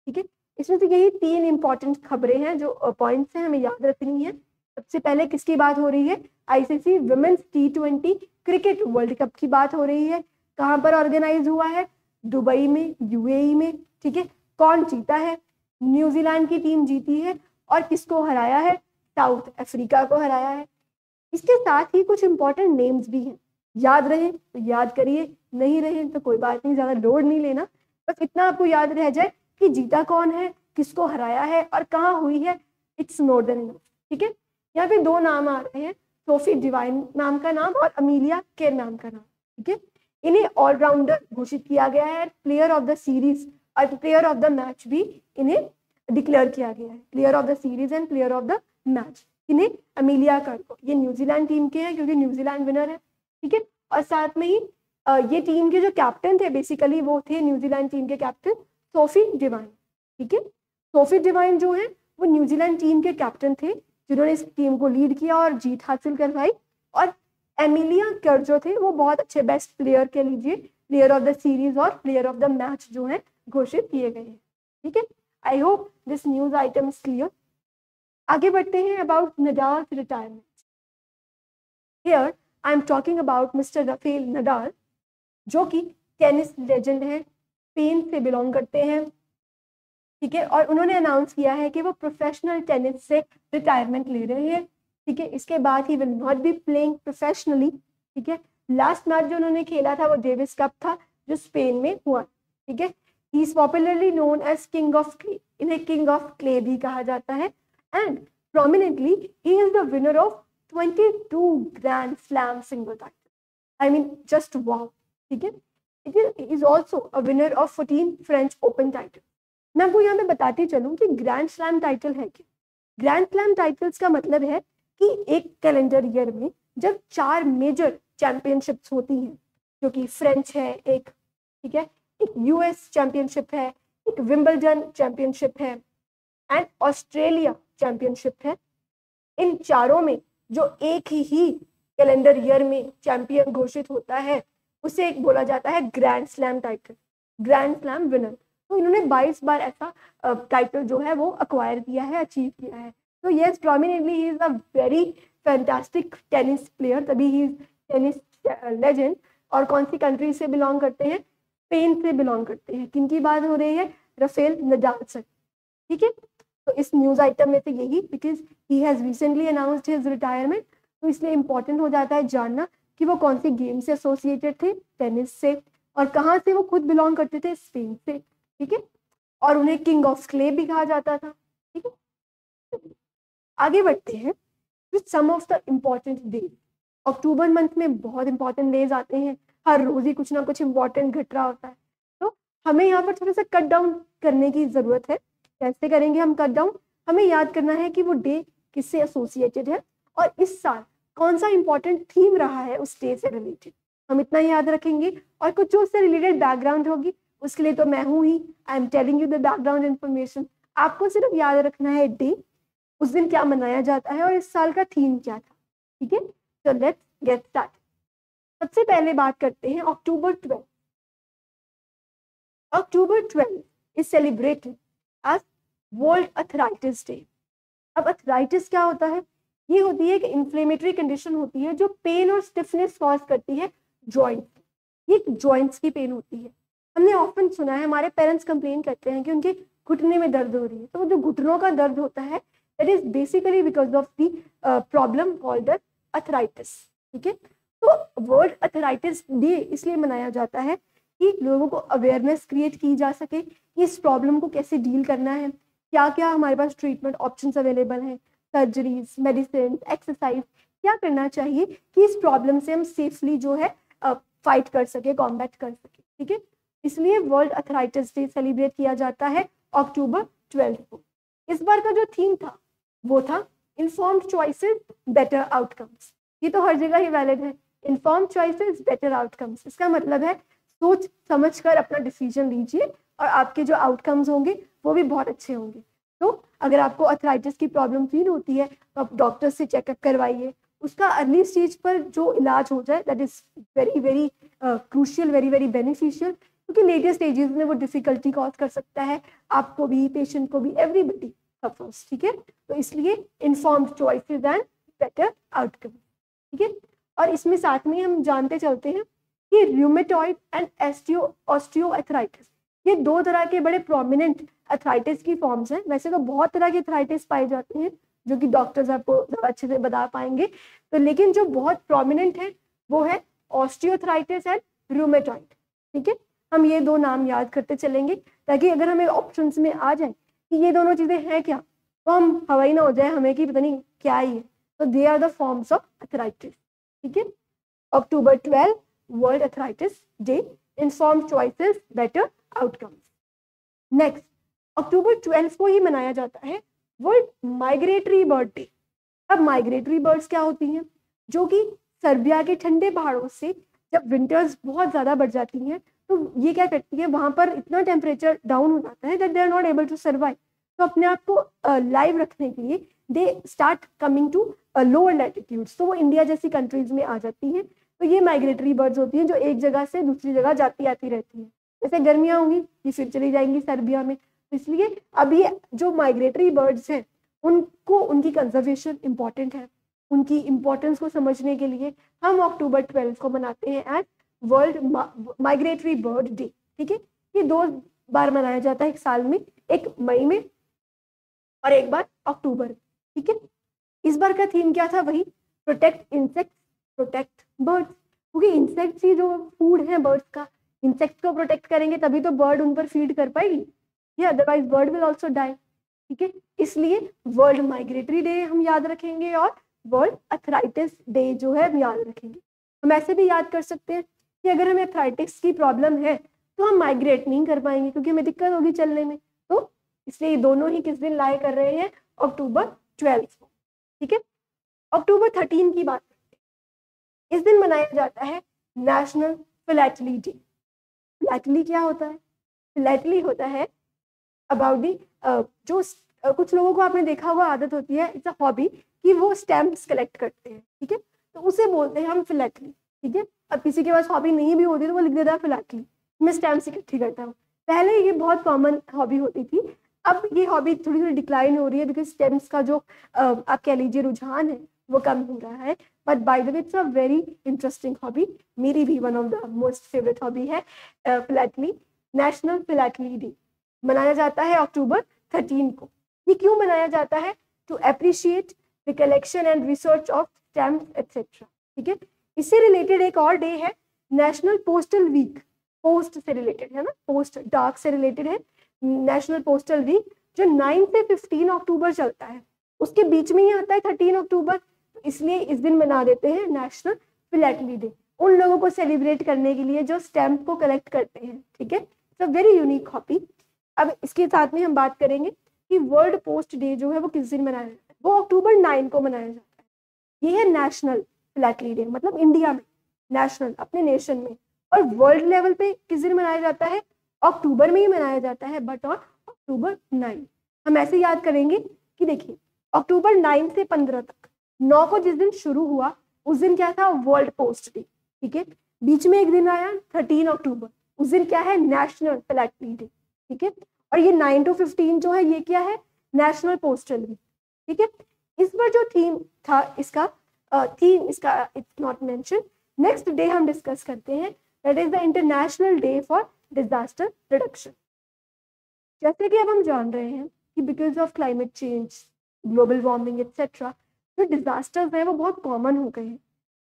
ठीक है, इसमें तो यही 3 इंपॉर्टेंट खबरें हैं जो पॉइंट्स हैं हमें याद रखनी है। सबसे पहले किसकी बात हो रही है, ICC women's T20 cricket world cup की बात हो रही है। कहाँ पर ऑर्गेनाइज हुआ है, दुबई में, UAE में। ठीक है, कौन जीता है, न्यूजीलैंड की टीम जीती है। और किसको हराया है, साउथ अफ्रीका को हराया है। इसके साथ ही कुछ इंपॉर्टेंट नेम्स भी हैं, याद रहे तो याद करिए, नहीं रहे तो कोई बात नहीं, ज्यादा लोड नहीं लेना, बस इतना आपको याद रह जाए कि जीता कौन है, किसको हराया है और कहाँ हुई है, इट्स मोर देन इनफ। ठीक है, यहाँ पे 2 नाम आ रहे हैं, सोफी डिवाइन नाम का नाम और अमीलिया केर नाम का नाम। ठीक है, इन्हें ऑलराउंडर घोषित किया गया है, प्लेयर ऑफ द सीरीज और प्लेयर ऑफ द मैच भी इन्हें डिक्लेयर किया गया है, player of the series and player of the match. किन्हें, एमिलिया कर्क को। ये न्यूजीलैंड टीम के हैं क्योंकि न्यूजीलैंड विनर है, ठीक है। और साथ में ही ये टीम के जो कैप्टन थे बेसिकली वो थे न्यूजीलैंड टीम के कैप्टन सोफी डिवाइन, ठीक है। सोफी डिवाइन जो है वो न्यूजीलैंड टीम के कैप्टन थे जिन्होंने इस टीम को लीड किया और जीत हासिल करवाई। और एमिलिया कर्क जो थे वो बहुत अच्छे बेस्ट प्लेयर के लीजिए प्लेयर ऑफ द सीरीज और प्लेयर ऑफ द मैच जो है घोषित किए गए हैं, ठीक है। I hope this news item is clear. आगे बढ़ते हैं about Nadal's retirement. Here I am talking about mister Rafael Nadal जो कि टेनिस लेजेंड है, स्पेन से बिलोंग करते हैं, ठीक है। और उन्होंने अनाउंस किया है कि वो प्रोफेशनल टेनिस से रिटायरमेंट ले रहे हैं, ठीक है। इसके बाद he will not be playing professionally, ठीक है। लास्ट मैच जो उन्होंने खेला था वो डेविस कप था जो स्पेन में हुआ, ठीक है। He is popularly known as king of clay, इन्हें किंग ऑफ क्ले भी कहा जाता है। And prominently he is the winner of 22 grand slam single title, I mean just wow, ठीक है। He is also a winner of 14 French Open title. मैं आपको यहाँ पे बताती चलूँ कि ग्रैंड स्लैम टाइटल है क्या। ग्रैंड स्लैम टाइटल्स का मतलब है कि एक कैलेंडर ईयर में जब 4 मेजर चैंपियनशिप्स होती हैं, जो कि फ्रेंच है एक, ठीक है, एक यूएस चैंपियनशिप है, एक विंबलडन चैंपियनशिप है एंड ऑस्ट्रेलिया चैंपियनशिप है। इन चारों में जो एक ही कैलेंडर ईयर में चैंपियन घोषित होता है उसे एक बोला जाता है grand slam title, grand slam winner. तो इन्होंने 22 बार ऐसा टाइटल जो है वो अक्वायर किया है, अचीव किया है। तो yes, prominently he is a very fantastic tennis player, तभी ही इज टेनिस लेजेंड। और कौन सी कंट्री से बिलोंग करते हैं, स्पेन से बिलोंग करते हैं। किनकी बात हो रही है, राफेल नडाल से, ठीक है। तो इस न्यूज आइटम में तो यही, because he has recently announced his retirement, तो इसलिए इंपॉर्टेंट हो जाता है जानना कि वो कौन सी गेम से एसोसिएटेड थे, टेनिस से, और कहाँ से वो खुद बिलोंग करते थे, स्पेन से, ठीक है। और उन्हें किंग ऑफ क्ले भी कहा जाता था, ठीक है। आगे बढ़ते हैं with some of the important days. October month में बहुत इंपॉर्टेंट डेज आते हैं, हर रोज ही कुछ ना कुछ इंपॉर्टेंट घट रहा होता है। तो हमें यहाँ पर थोड़ा सा कट डाउन करने की जरूरत है। कैसे करेंगे हम कट डाउन, हमें याद करना है कि वो डे किससे एसोसिएटेड है और इस साल कौन सा इंपॉर्टेंट थीम रहा है उस डे से रिलेटेड, हम इतना ही याद रखेंगे। और कुछ जो उससे रिलेटेड बैकग्राउंड होगी उसके लिए तो मैं हूँ ही, I am telling you the background information. आपको सिर्फ याद रखना है डे, उस दिन क्या मनाया जाता है और इस साल का थीम क्या था, ठीक है। तो लेट्स गेट स्टार्ट। सबसे पहले बात करते हैं October 12। October 12 is celebrated as world arthritis day. अब अर्थराइटिस क्या होता है, ये होती है एक इन्फ्लेमेटरी कंडीशन होती है जो पेन और स्टिफनेस कॉज करती है जॉइंट, ये जॉइंट्स की पेन होती है। हमने ऑफन सुना है, हमारे पेरेंट्स कंप्लेन करते हैं कि उनके घुटने में दर्द हो रही है, तो जो घुटनों का दर्द होता है that is basically because of the problem called arthritis, ठीक है। तो वर्ल्ड अर्थराइटिस डे इसलिए मनाया जाता है कि लोगों को अवेयरनेस क्रिएट की जा सके कि इस प्रॉब्लम को कैसे डील करना है, क्या क्या हमारे पास ट्रीटमेंट ऑप्शंस अवेलेबल हैं, सर्जरीज, मेडिसिन, एक्सरसाइज, क्या करना चाहिए कि इस प्रॉब्लम से हम सेफली जो है फाइट कर सके, कॉम्बैट कर सके, ठीक है। इसलिए वर्ल्ड अर्थराइटिस डे सेलिब्रेट किया जाता है अक्टूबर 12 को। इस बार का जो थीम था वो था इन्फॉर्म्ड चॉइसेस बेटर आउटकम्स। ये तो हर जगह ही वैलिड है, इन्फॉर्म्ड चॉइसेस बेटर आउटकम्स। इसका मतलब है सोच समझ कर अपना डिसीजन लीजिए और आपके जो आउटकम्स होंगे वो भी बहुत अच्छे होंगे। तो अगर आपको अर्थराइटिस की प्रॉब्लम फील होती है तो आप डॉक्टर से चेकअप करवाइए, उसका अर्ली स्टेज पर जो इलाज हो जाए that is very very crucial, very very beneficial, क्योंकि लेटेस्ट स्टेजेस में वो डिफिकल्टी कॉज कर सकता है आपको भी, पेशेंट को भी, एवरीबडी सफर्स, ठीक है। तो इसलिए informed choices and better outcome, ठीक है। और इसमें साथ में हम जानते चलते हैं कि रूमेटॉइड एंड ऑस्टियोआर्थराइटिस, ये दो तरह के बड़े प्रोमिनेंट अर्थराइटिस की फॉर्म्स हैं। वैसे तो बहुत तरह के अर्थराइटिस पाए जाते हैं जो कि डॉक्टर्स आपको ज़्यादा अच्छे से बता पाएंगे, तो लेकिन जो बहुत प्रोमिनेंट है वो है ऑस्टियोआर्थराइटिस एंड रूमेटॉइड, ठीक है। हम ये दो नाम याद करते चलेंगे ताकि अगर हमें ऑप्शंस में आ जाए कि ये दोनों चीज़ें हैं क्या, तो हम हवाई ना हो जाए हमें कि पता नहीं क्या ही है। तो they are the forms of arthritis, ठीक है। October 12 world arthritis day, informed choices better outcomes. Next, अक्टूबर 12 को ही मनाया जाता है वर्ल्ड माइग्रेटरी बर्ड डे। अब माइग्रेटरी बर्ड्स क्या होती हैं, जो कि सर्बिया के ठंडे पहाड़ों से जब विंटर्स बहुत ज़्यादा बढ़ जाती हैं तो ये क्या करती है, वहाँ पर इतना टेम्परेचर डाउन हो जाता है that they are not able to survive. तो अपने आप को लाइव रखने के लिए they start coming to lower latitudes, तो वो इंडिया जैसी कंट्रीज में आ जाती हैं। तो ये माइग्रेटरी बर्ड्स होती हैं जो एक जगह से दूसरी जगह जाती आती रहती हैं। जैसे गर्मियाँ होंगी ये फिर चली जाएंगी सर्बिया में, तो इसलिए अब ये जो माइग्रेटरी बर्ड्स हैं उनको उनकी कंजर्वेशन इम्पॉर्टेंट है। उनकी इम्पोर्टेंस को समझने के लिए हम अक्टूबर 12 को मनाते हैं as world migratory bird day. ठीक है, ये 2 बार मनाया जाता है एक साल में, एक मई में और एक बार अक्टूबर। ठीक है, इस बार का थीम क्या था, वही प्रोटेक्ट इंसेक्ट्स प्रोटेक्ट बर्ड्स, क्योंकि इंसेक्ट्स ही जो फूड है बर्ड्स का, इंसेक्ट्स को प्रोटेक्ट करेंगे तभी तो बर्ड उन पर फीड कर पाएगी, या otherwise bird will also die. ठीक है, इसलिए वर्ल्ड माइग्रेटरी डे हम याद रखेंगे और वर्ल्ड अर्थराइटिस डे जो है हम याद रखेंगे। हम ऐसे भी याद कर सकते हैं कि अगर हमें अर्थराइटिस की प्रॉब्लम है तो हम माइग्रेट नहीं कर पाएंगे क्योंकि हमें दिक्कत होगी चलने में, तो इसलिए ये दोनों ही किस दिन लाए कर रहे हैं, अक्टूबर 12 को। ठीक है, अक्टूबर 13 की बात करते हैं। इस दिन मनाया जाता है नेशनल फिलैटली डे। फिलैटली क्या होता है, फिलैटली होता है अबाउट दी जो कुछ लोगों को आपने देखा होगा आदत होती है, इट्स अ हॉबी कि वो स्टैम्प्स कलेक्ट करते हैं। ठीक है, तो उसे बोलते हैं हम फिलैटली। ठीक है, अब किसी के पास हॉबी नहीं भी होती तो वो लिख देता है फिलैटली, मैं स्टैम्प्स इकट्ठी करता हूँ। पहले ये बहुत कॉमन हॉबी होती थी, अब ये हॉबी थोड़ी थोड़ी डिक्लाइन हो रही है बिकॉज स्टैम्प्स का जो आप कह लीजिए रुझान है वो कम हो रहा है। But by the way it's a very interesting hobby, मेरी भी one of the most favourite hobby है फिलैटली। नेशनल फिलैटली डे मनाया जाता है अक्टूबर 13 को। ये क्यों मनाया जाता है, to appreciate the collection and research of stamps etcetera. ठीक है, इससे रिलेटेड एक और डे है नेशनल पोस्टल वीक, पोस्ट से रिलेटेड है ना, पोस्ट डाक से रिलेटेड है। नेशनल पोस्टल वीक जो 9 से 15 अक्टूबर चलता है, उसके बीच में ही आता है 13 अक्टूबर, इसलिए इस दिन मना देते हैं नेशनल फिलैटली डे, उन लोगों को सेलिब्रेट करने के लिए जो स्टैम्प को कलेक्ट करते हैं। ठीक है, it's a very unique hobby. अब इसके साथ में हम बात करेंगे कि वर्ल्ड पोस्ट डे जो है वो किस दिन मनाया जाता है, वो अक्टूबर 9 को मनाया जाता है। ये है नेशनल फिलैटली डे, मतलब इंडिया में नेशनल, अपने नेशन में, और वर्ल्ड लेवल पे किस दिन मनाया जाता है, अक्टूबर में ही मनाया जाता है, बट ऑन अक्टूबर 9। हम ऐसे याद करेंगे कि देखिए अक्टूबर 9 से 15 तक, 9 को जिस दिन शुरू हुआ उस दिन क्या था, वर्ल्ड पोस्ट डे। ठीक है, बीच में एक दिन आया 13 अक्टूबर, उस दिन क्या है, नेशनल फिलैटली डे। ठीक है, और ये 9 to 15 जो है ये क्या है, नेशनल पोस्टल वीक। ठीक है, इस बार जो थीम था इसका थीम इसका it's not mention. Next day हम डिस्कस करते हैं, that is the international day for disaster reduction. जैसे कि अब हम जान रहे हैं कि because of climate change, global warming etcetera, जो डिजास्टर्स हैं वो बहुत कॉमन हो गए हैं।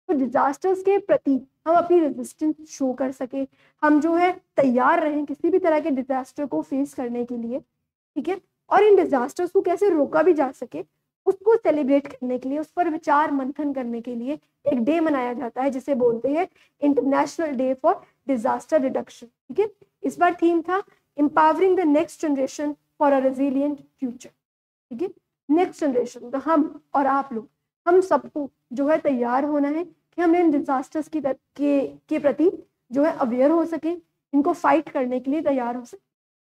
तो डिजास्टर्स के प्रति हम अपनी रेजिस्टेंस शो कर सके, हम जो है तैयार रहें किसी भी तरह के डिजास्टर को फेस करने के लिए। ठीक है, और इन डिजास्टर्स को कैसे रोका भी जा सके उसको सेलिब्रेट करने के लिए, उस पर विचार मंथन करने के लिए एक डे मनाया जाता है जिसे बोलते हैं international day for disaster reduction. ठीक है, इस बार थीम था empowering the next generation for a resilient future. ठीक है, नेक्स्ट जनरेशन, तो हम और आप लोग, हम सबको जो है तैयार होना है कि हम इन डिजास्टर्स के प्रति जो है अवेयर हो सके, इनको फाइट करने के लिए तैयार हो सके।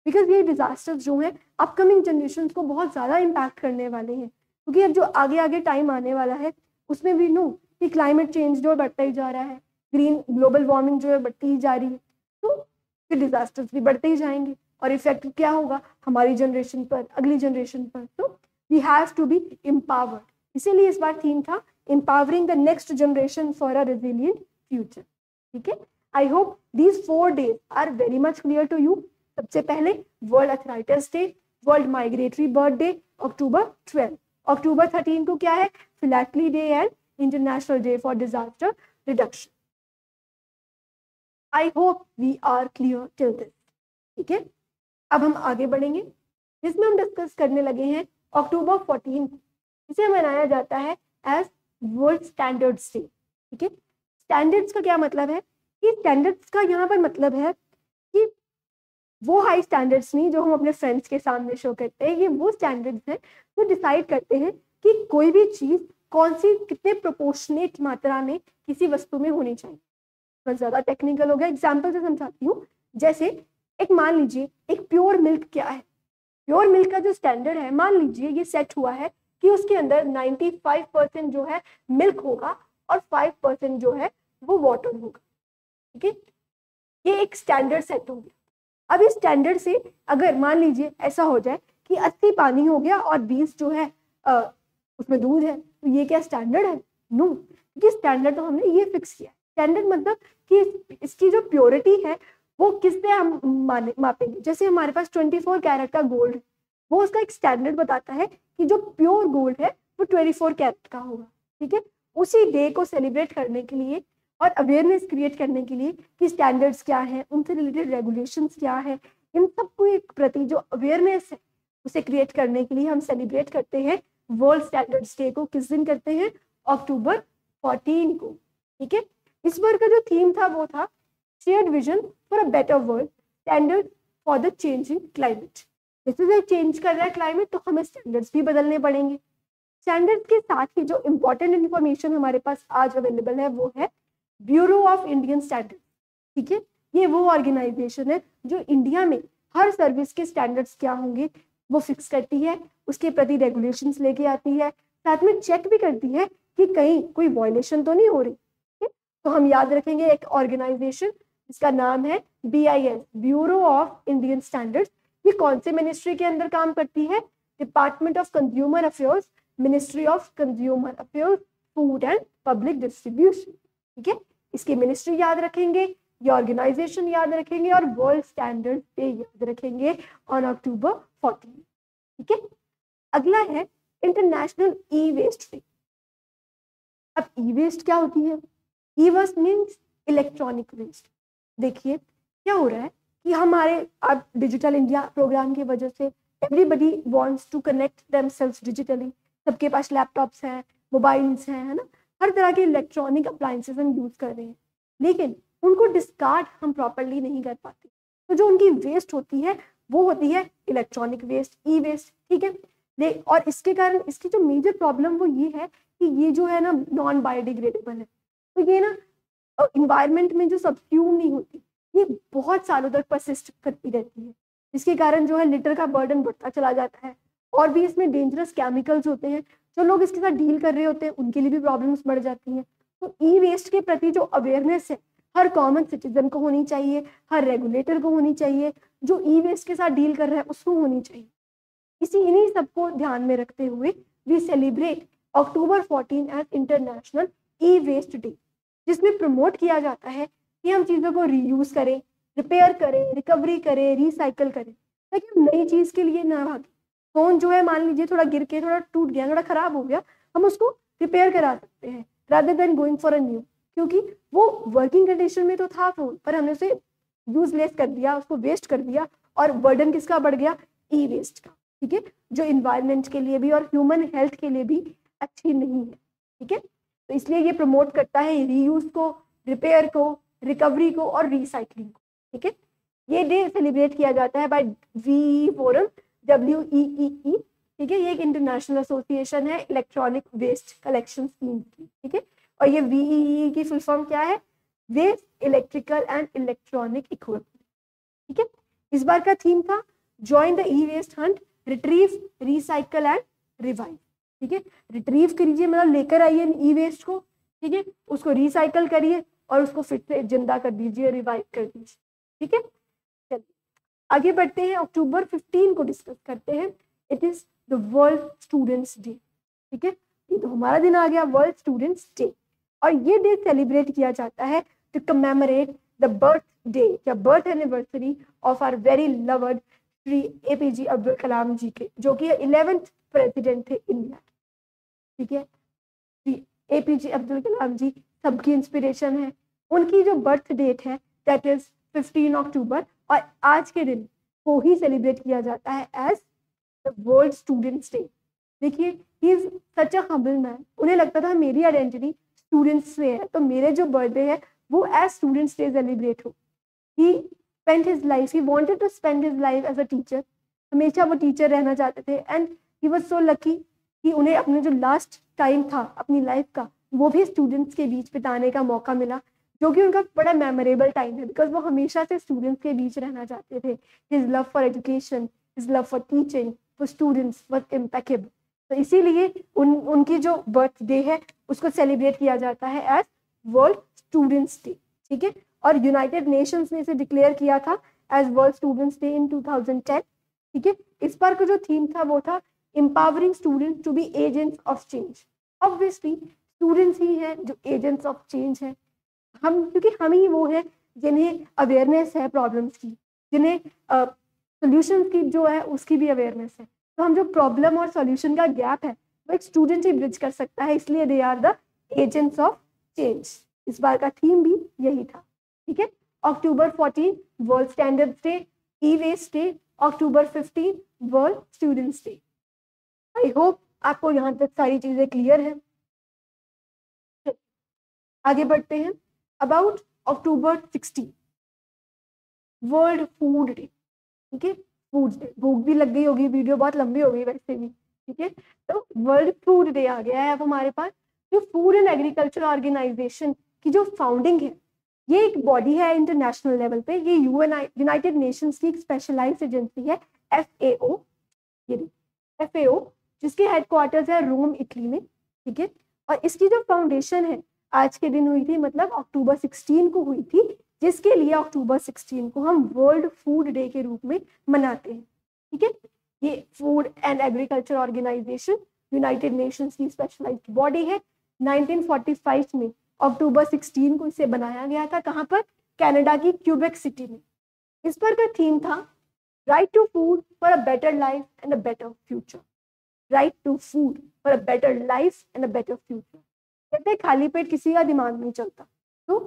बिकॉज ये डिजास्टर्स जो हैं अपकमिंग जनरेशन को बहुत ज़्यादा इम्पैक्ट करने वाले हैं, क्योंकि अब जो आगे आगे टाइम आने वाला है उसमें भी नो कि क्लाइमेट चेंज जो बढ़ता ही जा रहा है, ग्रीन ग्लोबल वार्मिंग जो है बढ़ती ही जा रही है, तो फिर डिजास्टर्स भी बढ़ते ही जाएंगे और इफेक्ट क्या होगा हमारी जनरेशन पर, अगली जनरेशन पर। तो we have to be empowered, इसीलिए इस बार थीम था empowering the next generation for a resilient future. ठीक है, I hope these 4 days are very much clear to you. सबसे पहले world arthritis day, world migratory bird day October 12, October 13 को क्या है, philately day and international day for disaster reduction. I hope we are clear till this. ठीक है, अब हम आगे बढ़ेंगे, जिसमें हम डिस्कस करने लगे हैं अक्टूबर 14, इसे मनाया जाता है एज वर्ल्ड स्टैंडर्ड्स डे। ठीक है, स्टैंडर्ड्स का क्या मतलब है, कि स्टैंडर्ड्स का यहाँ पर मतलब है कि वो हाई स्टैंडर्ड्स नहीं जो हम अपने फ्रेंड्स के सामने शो करते हैं, ये वो स्टैंडर्ड्स हैं जो डिसाइड करते हैं कि कोई भी चीज़ कौन सी कितने प्रोपोर्शनेट मात्रा में किसी वस्तु में होनी चाहिए। बहुत ज्यादा टेक्निकल हो गया, एग्जाम्पल से समझाती हूँ। जैसे एक मान लीजिए एक प्योर मिल्क क्या है, प्योर मिल्क का जो स्टैंडर्ड है, मान लीजिए ये सेट हुआ है कि उसके अंदर 95% जो है मिल्क होगा और 5% जो है वो वाटर होगा, ठीक है। ये एक स्टैंडर्ड सेट हो गया। अब इस स्टैंडर्ड से अगर मान लीजिए ऐसा हो जाए कि 80 पानी हो गया और 20 जो है उसमें दूध है, तो ये क्या स्टैंडर्ड है? नो, क्योंकि स्टैंडर्ड तो हमने ये फिक्स किया है। स्टैंडर्ड मतलब कि इसकी जो प्योरिटी है वो किससे हम मापेंगे। जैसे हमारे पास 24 कैरेट का गोल्ड है, वो उसका एक स्टैंडर्ड बताता है कि जो प्योर गोल्ड है वो 24 कैरेट का होगा, ठीक है। उसी डे को सेलिब्रेट करने के लिए और अवेयरनेस क्रिएट करने के लिए कि स्टैंडर्ड्स क्या है, उनसे रिलेटेड रेगुलेशंस क्या है, इन सबको एक प्रति जो अवेयरनेस है उसे क्रिएट करने के लिए हम सेलिब्रेट करते हैं वर्ल्ड स्टैंडर्ड्स डे को। किस दिन करते हैं? अक्टूबर 14 को, ठीक है। इस बार का जो थीम था वो था shared vision for a better world, standard for the changing climate. जैसे चेंज कर रहा है क्लाइमेट तो हमें स्टैंडर्ड्स भी बदलने पड़ेंगे। स्टैंडर्ड्स के साथ ही जो इंपॉर्टेंट इंफॉर्मेशन हमारे पास आज अवेलेबल है वो है ब्यूरो ऑफ इंडियन स्टैंडर्ड्स, ठीक है। ये वो ऑर्गेनाइजेशन है जो इंडिया में हर सर्विस के स्टैंडर्ड्स क्या होंगे वो फिक्स करती है, उसके प्रति रेगुलेशंस लेके आती है, साथ में चेक भी करती है कि कहीं कोई वायलेशन तो नहीं हो रही, ठीक है। तो हम याद रखेंगे एक ऑर्गेनाइजेशन जिसका नाम है BIS, bureau of Indian standards. ये कौन से मिनिस्ट्री के अंदर काम करती है? Department of consumer affairs, ministry of consumer affairs, food and public distribution, ठीक है। इसकी मिनिस्ट्री याद रखेंगे, ये ऑर्गेनाइजेशन याद रखेंगे और वर्ल्ड स्टैंडर्ड डे याद रखेंगे ऑन अक्टूबर 14, ठीक है। अगला है इंटरनेशनल ई वेस्ट डे। अब ई वेस्ट क्या होती है? ई वेस्ट मीन्स इलेक्ट्रॉनिक वेस्ट। देखिए क्या हो रहा है कि हमारे अब डिजिटल इंडिया प्रोग्राम की वजह से everybody wants to connect themselves digitally. सबके पास लैपटॉप्स हैं, मोबाइल्स हैं, है ना, हर तरह के इलेक्ट्रॉनिक अप्लायंसेस हम यूज कर रहे हैं, लेकिन उनको डिस्कार्ड हम प्रॉपरली नहीं कर पाते। तो जो उनकी वेस्ट होती है वो होती है इलेक्ट्रॉनिक वेस्ट, ई वेस्ट, ठीक है। और इसके कारण इसकी जो मेजर प्रॉब्लम वो ये है कि ये जो है ना नॉन बायोडिग्रेडेबल है, तो ये ना इन्वायरमेंट में जो सब्स्यूम नहीं होती, ये बहुत सालों तक परसिस्ट करती रहती है, जिसके कारण जो है लिटर का बर्डन बढ़ता चला जाता है। और भी इसमें डेंजरस केमिकल्स होते हैं, जो लोग इसके साथ डील कर रहे होते हैं उनके लिए भी प्रॉब्लम्स बढ़ जाती हैं। तो ई वेस्ट के प्रति जो अवेयरनेस है हर कॉमन सिटीजन को होनी चाहिए, हर रेगुलेटर को होनी चाहिए, जो ई वेस्ट के साथ डील कर रहा है उसको होनी चाहिए। इन्हीं सबको ध्यान में रखते हुए we celebrate October 14 as international e waste day, जिसमें प्रमोट किया जाता है कि हम चीज़ों को रीयूज करें, रिपेयर करें, रिकवरी करें, रिसाइकल करें, ताकि हम नई चीज़ के लिए ना भागें। फोन जो है मान लीजिए थोड़ा गिर के थोड़ा टूट गया, थोड़ा खराब हो गया, हम उसको रिपेयर करा सकते हैं rather than going for a new, क्योंकि वो वर्किंग कंडीशन में तो था फोन, पर हमने उसे यूजलेस कर दिया, उसको वेस्ट कर दिया, और बर्डन किसका बढ़ गया? ई वेस्ट का, ठीक है, जो इन्वायरमेंट के लिए भी और ह्यूमन हेल्थ के लिए भी अच्छी नहीं है, ठीक है। तो इसलिए ये प्रमोट करता है रीयूज को, रिपेयर को, रिकवरी को और रिसाइकलिंग को, ठीक है। ये डे सेलिब्रेट किया जाता है बाय वी फोरम, WEEE, ठीक है। ये एक इंटरनेशनल एसोसिएशन है इलेक्ट्रॉनिक वेस्ट कलेक्शन स्कीम की, ठीक है। और ये WEEE की फुल फॉर्म क्या है? Waste electrical and electronic equipment, ठीक है। इस बार का थीम था join the e waste hunt, retrieve, recycle and revive, ठीक है। रिट्रीव करिए मतलब लेकर आइए ई वेस्ट को, ठीक है, उसको रिसाइकल करिए और उसको फिर से जिंदा कर दीजिए, रिवाइव कर दीजिए, ठीक है। चलिए आगे बढ़ते हैं, अक्टूबर 15 को डिस्कस करते हैं। It is the world students day, ठीक है। ये तो हमारा दिन आ गया वर्ल्ड स्टूडेंट्स डे, और ये डे सेलिब्रेट किया जाता है to commemorate the birthday या birth anniversary of our very loved Shri APJ Abdul Kalam ji के, जो कि 11th प्रेसिडेंट थे इंडिया, ठीक है। श्री APJ अब्दुल कलाम जी सबकी इंस्पिरेशन है। उनकी जो बर्थ डेट है दैट इज 15 अक्टूबर, और आज के दिन को ही सेलिब्रेट किया जाता है as the world students day. देखिए he is such a humble man, उन्हें लगता था मेरी आइडेंटिटी स्टूडेंट्स से है, तो मेरे जो बर्थडे है वो एज स्टूडेंट्स डे सेलिब्रेट हो। ही spent his life, he wanted to spend his life as a teacher, हमेशा वो टीचर रहना चाहते थे, and he was so lucky कि उन्हें अपने जो लास्ट टाइम था अपनी लाइफ का वो भी स्टूडेंट्स के बीच बिताने का मौका मिला, जो कि उनका बड़ा मेमोरेबल टाइम है, बिकॉज वो हमेशा से स्टूडेंट्स के बीच रहना चाहते थे. His love for education, his love for teaching for students was impeccable. तो इसीलिए उनकी जो बर्थडे है उसको सेलिब्रेट किया जाता है एज वर्ल्ड स्टूडेंट्स डे. ठीक है, और यूनाइटेड नेशंस ने इसे डिक्लेयर किया था as world students day in 2010. ठीक है, इस बार का जो थीम था वो था empowering students to be agents of change. Obviously students ही हैं जो एजेंट्स ऑफ चेंज हैं. क्योंकि हम ही वो हैं जिन्हें अवेयरनेस है प्रॉब्लम्स की, जिन्हें सॉल्यूशंस की जो है उसकी भी अवेयरनेस है. तो हम जो प्रॉब्लम और सॉल्यूशन का गैप है वो एक स्टूडेंट ही ब्रिज कर सकता है, इसलिए they are the agents of change. इस बार का थीम भी यही था. ठीक है, October 14 world standards day, e waste day, October 15 world students day. I hope आपको यहाँ तक सारी चीजें क्लियर है. आगे बढ़ते हैं. About October 16 world food day. ठीक है, फूड डे, भूख भी लग गई होगी, वीडियो बहुत लंबी हो गई वैसे भी. ठीक है, तो वर्ल्ड फूड डे आ गया है अब हमारे पास. जो फूड एंड एग्रीकल्चर ऑर्गेनाइजेशन की जो फाउंडिंग है, ये एक बॉडी है इंटरनेशनल लेवल पे. ये यूनाइटेड नेशंस की एक स्पेशलाइज्ड एजेंसी है, FAO. ये FAO जिसके हेडक्वार्टर्स है रोम, इटली में. ठीक है, और इसकी जो फाउंडेशन है आज के दिन हुई थी, मतलब October 16 को हुई थी, जिसके लिए October 16 को हम वर्ल्ड फूड डे के रूप में मनाते हैं. ठीक है, ये food and agriculture organisation United Nations की स्पेशलाइज्ड बॉडी है. 1945 में October 16 को इसे बनाया गया था. कहाँ पर? कनाडा की क्यूबेक सिटी में. इस पर का थीम था right to food for a better life and a better future. Right to food for a better life and a better future. कहते हैं खाली पेट किसी का दिमाग नहीं चलता, तो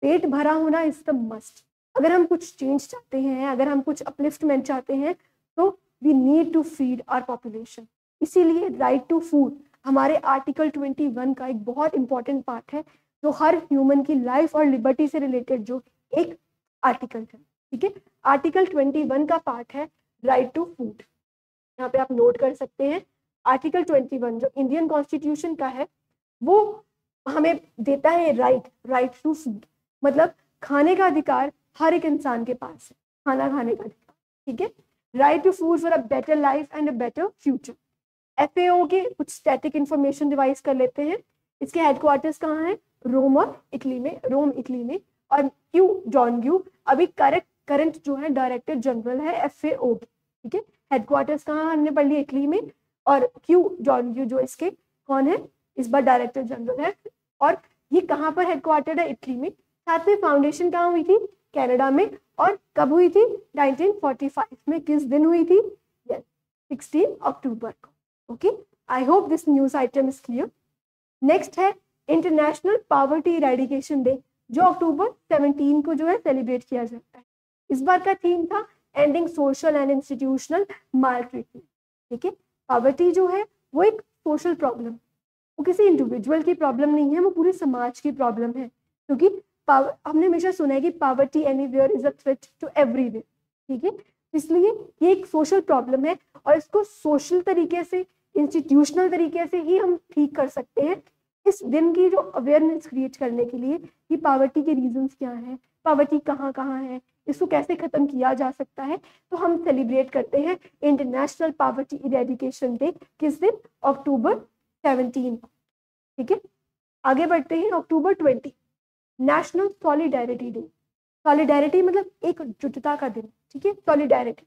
पेट भरा होना इज द मस्ट. अगर हम कुछ चेंज चाहते हैं, अगर हम कुछ अपलिफ्टमेंट चाहते हैं, तो we need to feed our population. इसीलिए राइट टू फूड हमारे आर्टिकल 21 का एक बहुत इंपॉर्टेंट पार्ट है, जो हर ह्यूमन की लाइफ और लिबर्टी से रिलेटेड जो एक आर्टिकल है. ठीक है, आर्टिकल 21 का पार्ट है राइट टू फूड. यहाँ पे आप नोट कर सकते हैं. आर्टिकल 21 जो इंडियन कॉन्स्टिट्यूशन का है, वो हमें देता है राइट टू फूड, मतलब खाने का अधिकार हर एक इंसान के पास है, खाना खाने का अधिकार. ठीक है, right to food for a better life and a better future. FAO के कुछ स्टैटिक इंफॉर्मेशन रिवाइज कर लेते हैं. इसके हेडक्वार्टर्स कहाँ हैं? रोम और इटली में, रोम इटली में. और क्यू जॉन ग्यू अभी करंट जो है डायरेक्टर जनरल है FAO की. ठीक है, हेडक्वार्टर्स कहाँ हमने पढ़ लिया? इटली में. और क्यू जॉन ग्यू जो इसके कौन है? इस बार डायरेक्टर जनरल है. और ये कहाँ पर हेडक्वार्टर है? इटली में. साथ में फाउंडेशन कहाँ हुई थी? कनाडा में. और कब हुई थी? 1945 में. किस दिन हुई थी? 16 अक्टूबर को. Okay, I hope this news item is clear. Next है इंटरनेशनल पॉवर्टी इरेडिकेशन डे, जो October 17 को जो है सेलिब्रेट किया जाता है. इस बार का थीम था ending social and institutional mall treatment. ठीक है, पॉवर्टी जो है वो एक सोशल प्रॉब्लम, वो किसी इंडिविजुअल की प्रॉब्लम नहीं है, वो पूरे समाज की प्रॉब्लम है. क्योंकि हमने हमेशा सुना है कि poverty anywhere is a threat to everywhere. ठीक है, इसलिए ये एक सोशल प्रॉब्लम है और इसको सोशल तरीके से, इंस्टीट्यूशनल तरीके से ही हम ठीक कर सकते हैं. इस दिन की जो अवेयरनेस क्रिएट करने के लिए कि पॉवर्टी के रीजंस क्या हैं, पॉवर्टी कहाँ कहाँ है, इसको कैसे खत्म किया जा सकता है, तो हम सेलिब्रेट करते हैं इंटरनेशनल पॉवर्टी इरेडिकेशन डे. किस दिन? October 17. ठीक है, आगे बढ़ते हैं. October 20 national solidarity day. Solidarity मतलब एकजुटता का दिन. ठीक है, सॉलिडेरिटी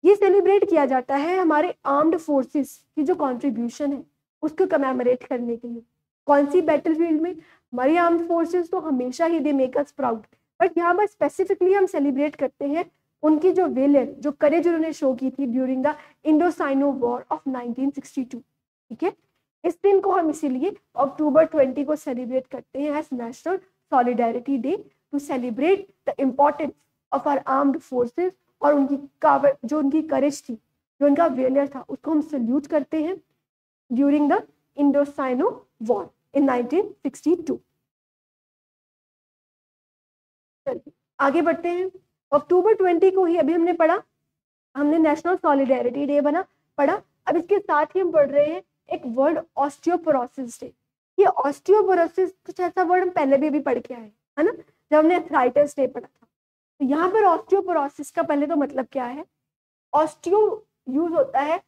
ये सेलिब्रेट किया जाता है हमारे आर्म्ड फोर्सेस की जो कंट्रीब्यूशन है उसको कमेमोरेट करने के लिए. कौन सी बैटलफील्ड में? हमारी आर्म्ड फोर्सेस तो हमेशा ही they make us proud, but यहाँ पर स्पेसिफिकली हम सेलिब्रेट करते हैं उनकी जो वेलर, जो करेज उन्होंने शो की थी during the Indo-cyano war of 1962. ठीक है, इस दिन को हम इसीलिए October 20 को सेलिब्रेट करते हैं as national solidarity day, to celebrate the importance of our armed forces और उनकी करेज थी, जो उनका वेलर था, उसको हम सल्यूट करते हैं during the Indo-cyano war in 1962. आगे बढ़ते हैं. October 20 को ही अभी हमने पढ़ा, हमने नेशनल सॉलिडेरिटी डे पढ़ा. अब इसके साथ ही हम पढ़ रहे हैं एक वर्ड ऑस्टियोपोरोसिस डे। ये ऑस्टियोपोरोसिस कुछ ऐसा वर्ड हम पहले भी पढ़ के आए है ना, जब हमने आर्थराइटिस डे पढ़ा था। तो यहाँ पर ऑस्टियोपोरोसिस का पहले तो मतलब क्या है, ऑस्टियो यूज होता है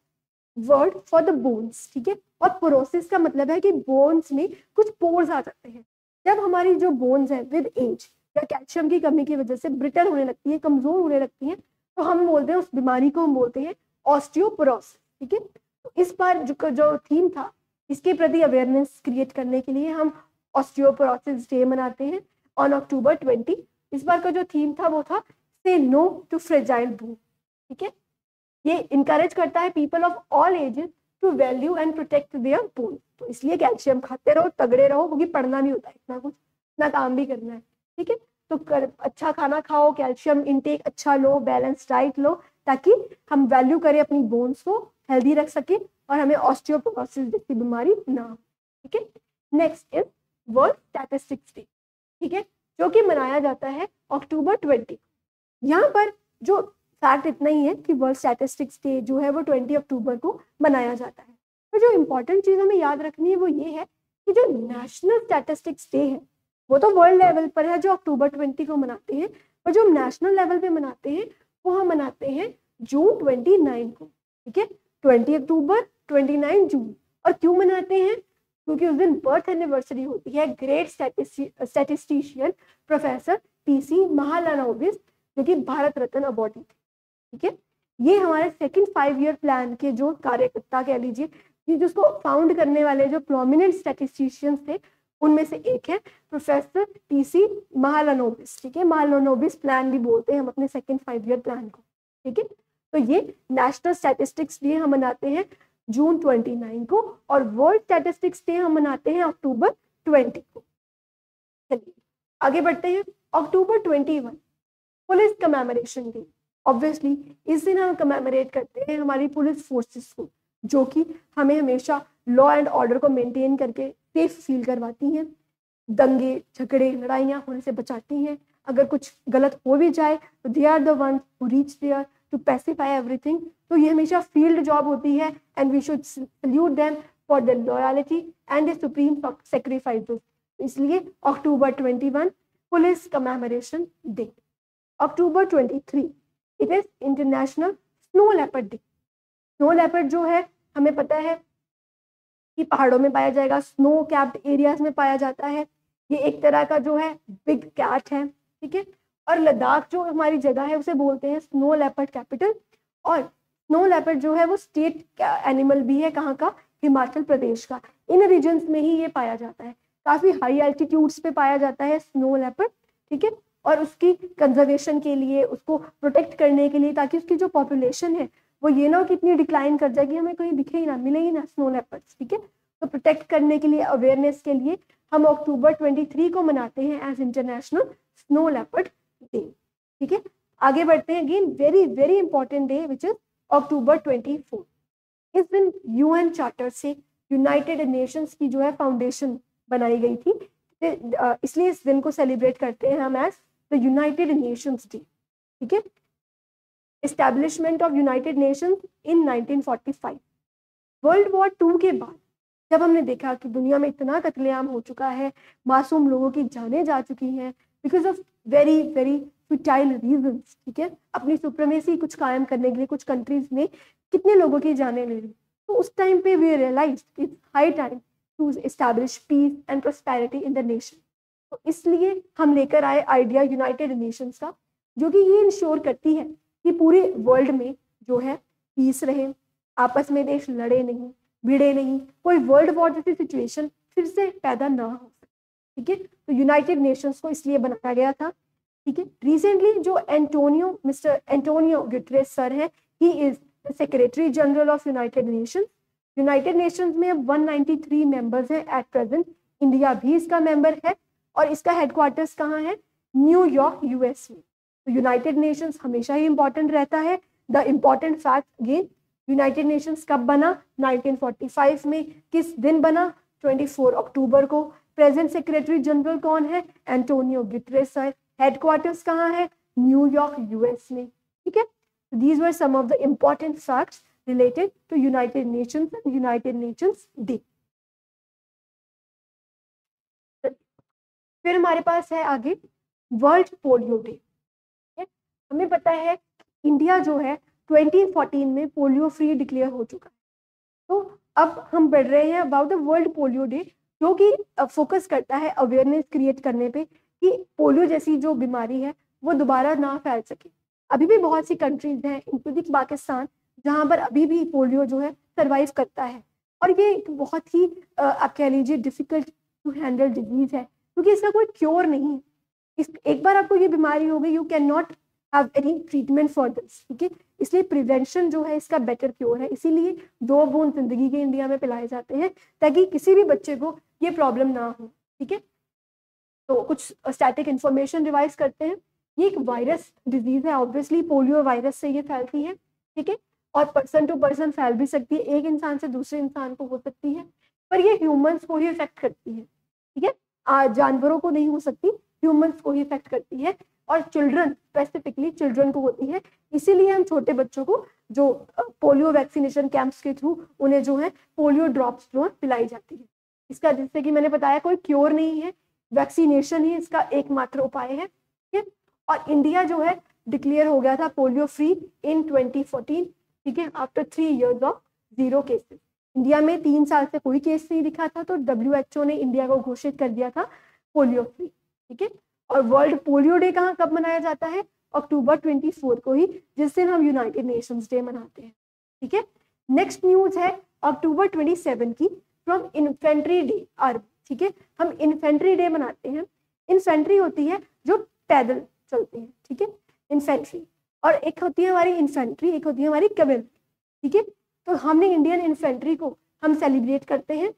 वर्ड फॉर द बोन्स, ठीक है, और पोरोसिस का मतलब है कि बोन्स में कुछ पोर्स आ जाते हैं। जब हमारी जो बोन्स है विद एज या कैल्शियम की कमी की वजह से ब्रिटल होने लगती है, कमजोर होने लगती है, तो हम बोलते हैं उस बीमारी को हम बोलते हैं ऑस्टियोपोरोसिस, ठीक है। तो इस बार जो थीम था, इसके प्रति अवेयरनेस क्रिएट करने के लिए हम ऑस्टियोपोरोसिस डे मनाते हैं ऑन October 20। इस बार का जो थीम था वो था से नो टू फ्रेजाइल बोन, ठीक है। ये इनकरेज करता है people of all ages to value and protect their bone. तो इसलिए कैल्शियम खाते रहो, तगड़े रहो, क्योंकि पढ़ना नहीं होता है इतना कुछ, इतना काम भी करना है, ठीक है। तो अच्छा खाना खाओ, कैल्शियम इनटेक अच्छा लो, बैलेंस डाइट लो, ताकि हम वैल्यू करें अपनी बोन्स को, हेल्दी रख सके और हमें ऑस्टियोपोरोसिस जैसी बीमारी ना हो, ठीक है। Next is world statistics day, ठीक है, जो कि मनाया जाता है October 20। यहाँ पर जो फैक्ट इतना ही है कि वर्ल्ड स्टैटिस्टिक्स डे जो है वो 20 अक्टूबर को मनाया जाता है। तो जो इम्पोर्टेंट चीज़ हमें याद रखनी है वो ये है कि जो नेशनल स्टैटिस्टिक्स डे है वो तो वर्ल्ड लेवल पर है जो October 20 को मनाते हैं, और जो हम नेशनल लेवल पे मनाते हैं वो हम मनाते हैं June 29 को, ठीक है। 20 अक्टूबर, 29 जून। और क्यों मनाते हैं, क्योंकि उस दिन बर्थ एनिवर्सरी होती है great statistician professor PC Mahalanobis, जो कि भारत रत्न अवार्डी थे, ठीक है। ये हमारे सेकंड 5 ईयर प्लान के जो कार्यकर्ता कह लीजिए, ये जिसको फाउंड करने वाले जो प्रोमिनेंट स्टैटिस्टिशियंस थे उनमें से एक है प्रोफेसर PC महालनोबिस, ठीक है। महालनोबिस प्लान भी बोलते हैं हम अपने सेकंड 5 ईयर प्लान को, ठीक है। तो ये नेशनल स्टैटिस्टिक्स डे हम मनाते हैं June 29 को, और वर्ल्ड स्टैटिस्टिक्स डे हम मनाते हैं October 20 को। चलिए आगे बढ़ते हैं। October 21 police commemoration day. Obviously इस दिन हम कमेमोरेट करते हैं हमारी पुलिस फोर्सेस को, जो कि हमें हमेशा लॉ एंड ऑर्डर को मेंटेन करके सेफ फील करवाती हैं, दंगे झगड़े लड़ाइयाँ होने से बचाती हैं। अगर कुछ गलत हो भी जाए तो they are the one who reach there to pacify everything. तो ये हमेशा फील्ड जॉब होती है, and we should salute them for the loyalty and the supreme sacrifices. इसलिए October 21 police commemoration day. October 23 it is international snow leopard day. Snow leopard जो है हमें पता है कि पहाड़ों में पाया जाएगा, स्नो कैप्ड एरियाज में पाया जाता है। ये एक तरह का जो है बिग कैट है, ठीक है। और लद्दाख जो हमारी जगह है उसे बोलते हैं स्नो लेपर्ड कैपिटल। और स्नो लेपर्ड जो है वो स्टेट एनिमल भी है, कहाँ का, हिमाचल प्रदेश का। इन रीजन्स में ही ये पाया जाता है, काफी हाई एल्टीट्यूड्स पे पाया जाता है स्नो लेपर्ड, ठीक है। और उसकी कंजर्वेशन के लिए, उसको प्रोटेक्ट करने के लिए, ताकि उसकी जो पॉपुलेशन है वो ये ना कि इतनी डिक्लाइन कर जाए कि हमें कहीं दिखे ही ना, मिले ही ना स्नो लेपर्ड्स, ठीक है। तो प्रोटेक्ट करने के लिए, अवेयरनेस के लिए हम October 23 को मनाते हैं as international snow leopard day, ठीक है। आगे बढ़ते हैं। Again very very important day which is October 24। इस दिन UN चार्टर से यूनाइटेड नेशंस की जो है फाउंडेशन बनाई गई थी, इसलिए इस दिन को सेलिब्रेट करते हैं हम as the United Nations day, ठीक है। Establishment of United Nations in 1945। World war 2 के बाद जब हमने देखा कि दुनिया में इतना कत्लेआम हो चुका है, मासूम लोगों की जानें जा चुकी हैं because of very very futile reasons, ठीक है। अपनी सुप्रीमेसी कुछ कायम करने के लिए कुछ कंट्रीज ने कितने लोगों की जानें ले ली। तो उस टाइम पे we realised it's high time to establish peace and prosperity in the nation. तो इसलिए हम लेकर आए आइडिया यूनाइटेड नेशंस का, जो कि ये इंश्योर करती है कि पूरे वर्ल्ड में जो है पीस रहे, आपस में देश लड़े नहीं, भिड़े नहीं, कोई वर्ल्ड वॉर जैसी सिचुएशन फिर से पैदा ना हो, ठीक है। तो यूनाइटेड नेशंस को इसलिए बनाया गया था, ठीक है। रिसेंटली जो मिस्टर एंटोनियो गुटेरेस सर है, he is the secretary general of United Nations. United Nations में 193 मेंबर्स हैं एट प्रेजेंट। इंडिया भी इसका मेंबर है, और इसका हेडक्वार्टर्स कहाँ है, न्यूयॉर्क US में। तो यूनाइटेड नेशंस हमेशा ही इंपॉर्टेंट रहता है। The important fact again, United Nations कब बना, 1945 में। किस दिन बना, 24 अक्टूबर को। प्रेजेंट सेक्रेटरी जनरल कौन है, एंटोनियो गुटेरेस सर। हेडक्वार्टर्स कहाँ है, न्यूयॉर्क US में, ठीक है। These were some of the important facts related to United Nations and United Nations Day. फिर हमारे पास है आगे वर्ल्ड पोलियो डे। हमें पता है इंडिया जो है 2014 में पोलियो फ्री डिक्लेयर हो चुका है। तो अब हम बढ़ रहे हैं about the world polio day, जो कि फोकस करता है अवेयरनेस क्रिएट करने पे कि पोलियो जैसी जो बीमारी है वो दोबारा ना फैल सके। अभी भी बहुत सी कंट्रीज हैं इंक्लूडिंग पाकिस्तान जहाँ पर अभी भी पोलियो जो है सरवाइव करता है, और ये एक बहुत ही आप कह लीजिए डिफिकल्ट टू हैंडल डिजीज है, क्योंकि इसका कोई क्योर नहीं है। एक बार आपको ये बीमारी हो गई, you can not have any treatment for this, ठीक है। इसलिए प्रिवेंशन जो है इसका बेटर क्योर है। इसीलिए 2 बूंद जिंदगी के इंडिया में पिलाए जाते हैं ताकि किसी भी बच्चे को ये प्रॉब्लम ना हो, ठीक है। तो कुछ स्टैटिक इंफॉर्मेशन रिवाइज करते हैं। ये एक वायरस डिजीज है, ऑब्वियसली पोलियो वायरस से ये फैलती है, ठीक है, और पर्सन टू पर्सन फैल भी सकती है, एक इंसान से दूसरे इंसान को हो सकती है, पर ये ह्यूमंस को ही इफेक्ट करती है, ठीक है। जानवरों को नहीं हो सकती, ह्यूमंस को ही इफेक्ट करती है, और चिल्ड्रन स्पेसिफिकली चिल्ड्रन को होती है। इसीलिए हम छोटे बच्चों को जो पोलियो वैक्सीनेशन कैंप्स के थ्रू उन्हें जो है पोलियो ड्रॉप्स जो है पिलाई जाती है। इसका जैसे कि मैंने बताया कोई क्योर नहीं है, वैक्सीनेशन ही इसका एकमात्र उपाय है, ठीक है। और इंडिया जो है डिक्लेयर हो गया था पोलियो फ्री इन 2014, ठीक है, after 3 years of 0 cases. India में 3 साल से कोई केस नहीं दिखा था, तो WHO ने इंडिया को घोषित कर दिया था पोलियो फ्री, ठीक है। और वर्ल्ड पोलियो डे कब मनाया जाता है? अक्टूबर 24 को ही, जिस दिन हम यूनाइटेड नेशंस डे मनाते हैं, ठीक है। नेक्स्ट न्यूज है अक्टूबर 27 की, फ्रॉम इन्फेंट्री डे आर्मी, ठीक है। हम इन्फेंट्री डे मनाते हैं। इन्फेंट्री होती है जो पैदल चलते हैं, ठीक है, इन्फेंट्री। और एक होती है हमारी इन्फेंट्री, एक होती है हमारी कैवेलरी, ठीक है। तो हमने इंडियन इन्फेंट्री को हम सेलिब्रेट करते हैं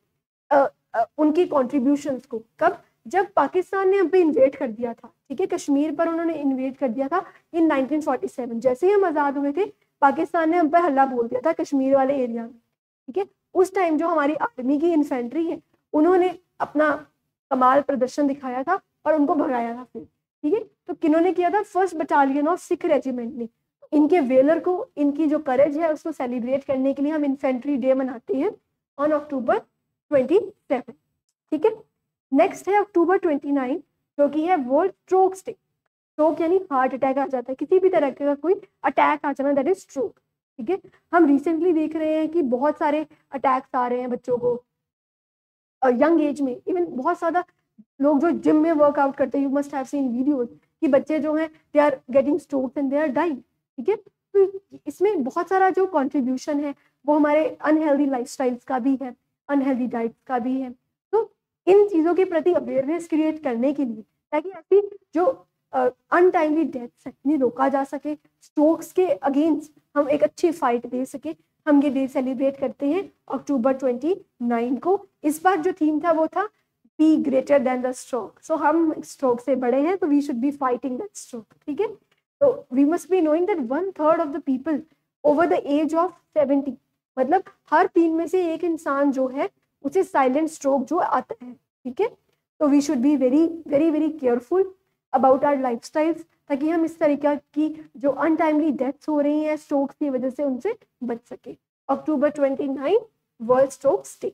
उनकी कॉन्ट्रीब्यूशंस को। कब? जब पाकिस्तान ने हम पे इन्वेड कर दिया था, ठीक है, कश्मीर पर उन्होंने इन्वेड कर दिया था इन 1947। जैसे ही हम आज़ाद हुए थे, पाकिस्तान ने हम पर हल्ला बोल दिया था कश्मीर वाले एरिया में, ठीक है। उस टाइम जो हमारी आर्मी की इन्फेंट्री है, उन्होंने अपना कमाल प्रदर्शन दिखाया था और उनको भगाया था फिर, ठीक है। तो किन्होंने किया था? 1st battalion of Sikh regiment ने। इनके वेलर को, इनकी जो करेज है उसको सेलिब्रेट करने के लिए हम इन्फेंट्री डे मनाते हैं ऑन अक्टूबर 27, ठीक है। नेक्स्ट है अक्टूबर 29, जो कि है वर्ल्ड स्ट्रोक्स डे। स्ट्रोक यानी हार्ट अटैक आ जाता है, किसी भी तरह का कोई अटैक आ जाना, दैट इज स्ट्रोक, ठीक है। हम रिसेंटली देख रहे हैं कि बहुत सारे अटैक्स आ रहे हैं बच्चों को यंग एज में। इवन बहुत ज़्यादा लोग जो जिम में वर्कआउट करते हैं, you must have seen videos कि बच्चे जो हैं they are getting strokes and they are dying, ठीक है। तो इसमें बहुत सारा जो कंट्रीब्यूशन है वो हमारे अनहेल्दी लाइफस्टाइल्स का भी है, अनहेल्दी डाइट का भी है। तो इन चीज़ों के प्रति अवेयरनेस क्रिएट करने के लिए, ताकि ऐसी जो अनटाइमली डेथ्स है इन्हें रोका जा सके, स्ट्रोक्स के अगेंस्ट हम एक अच्छी फाइट दे सके, हम ये डे सेलिब्रेट करते हैं अक्टूबर 29 को। इस बार जो थीम था वो था be greater than the stroke. So हम स्ट्रोक से बड़े हैं, तो we should be fighting that stroke, ठीक है। तो we must be knowing that 1/3 of the people over the age of 70, मतलब हर 3 में से एक इंसान जो है उसे साइलेंट स्ट्रोक जो आता है, ठीक है। तो we should be very very very careful about our lifestyles, ताकि हम इस तरीके की जो अनटाइमली डेथ्स हो रही हैं स्ट्रोक्स की वजह से उनसे बच सके। अक्टूबर 29 वर्ल्ड स्ट्रोक्स डे,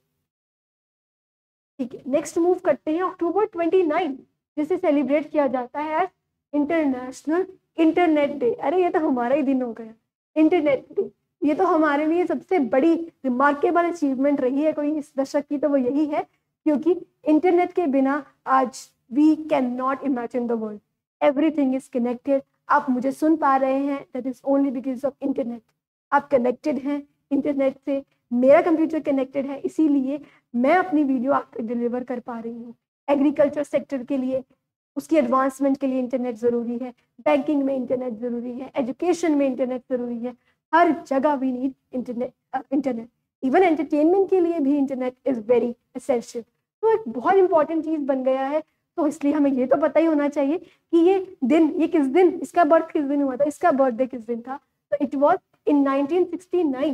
ठीक है। नेक्स्ट मूव करते हैं अक्टूबर 29, जिसे सेलिब्रेट किया जाता है एज इंटरनेशनल इंटरनेट डे। अरे ये तो हमारा ही दिन हो गया, इंटरनेट डे। ये तो हमारे लिए सबसे बड़ी रिमार्केबल अचीवमेंट रही है कोई इस दशक की, तो वो यही है, क्योंकि इंटरनेट के बिना आज we can not imagine the world. Everything is connected. आप मुझे सुन पा रहे हैं, that is only because of internet. आप कनेक्टेड हैं इंटरनेट से, मेरा कंप्यूटर कनेक्टेड है, इसीलिए मैं अपनी वीडियो आप तक डिलीवर कर पा रही हूँ। एग्रीकल्चर सेक्टर के लिए, उसकी एडवांसमेंट के लिए इंटरनेट ज़रूरी है, बैंकिंग में इंटरनेट ज़रूरी है, एजुकेशन में इंटरनेट ज़रूरी है, हर जगह we need internet. Even entertainment के लिए भी इंटरनेट इज़ वेरी एसेंशियल। तो एक बहुत इंपॉर्टेंट चीज़ बन गया है। तो इसलिए हमें ये तो पता ही होना चाहिए कि ये किस दिन, इसका बर्थ किस दिन हुआ था, इसका बर्थडे किस दिन था। तो इट वॉज इन 1969,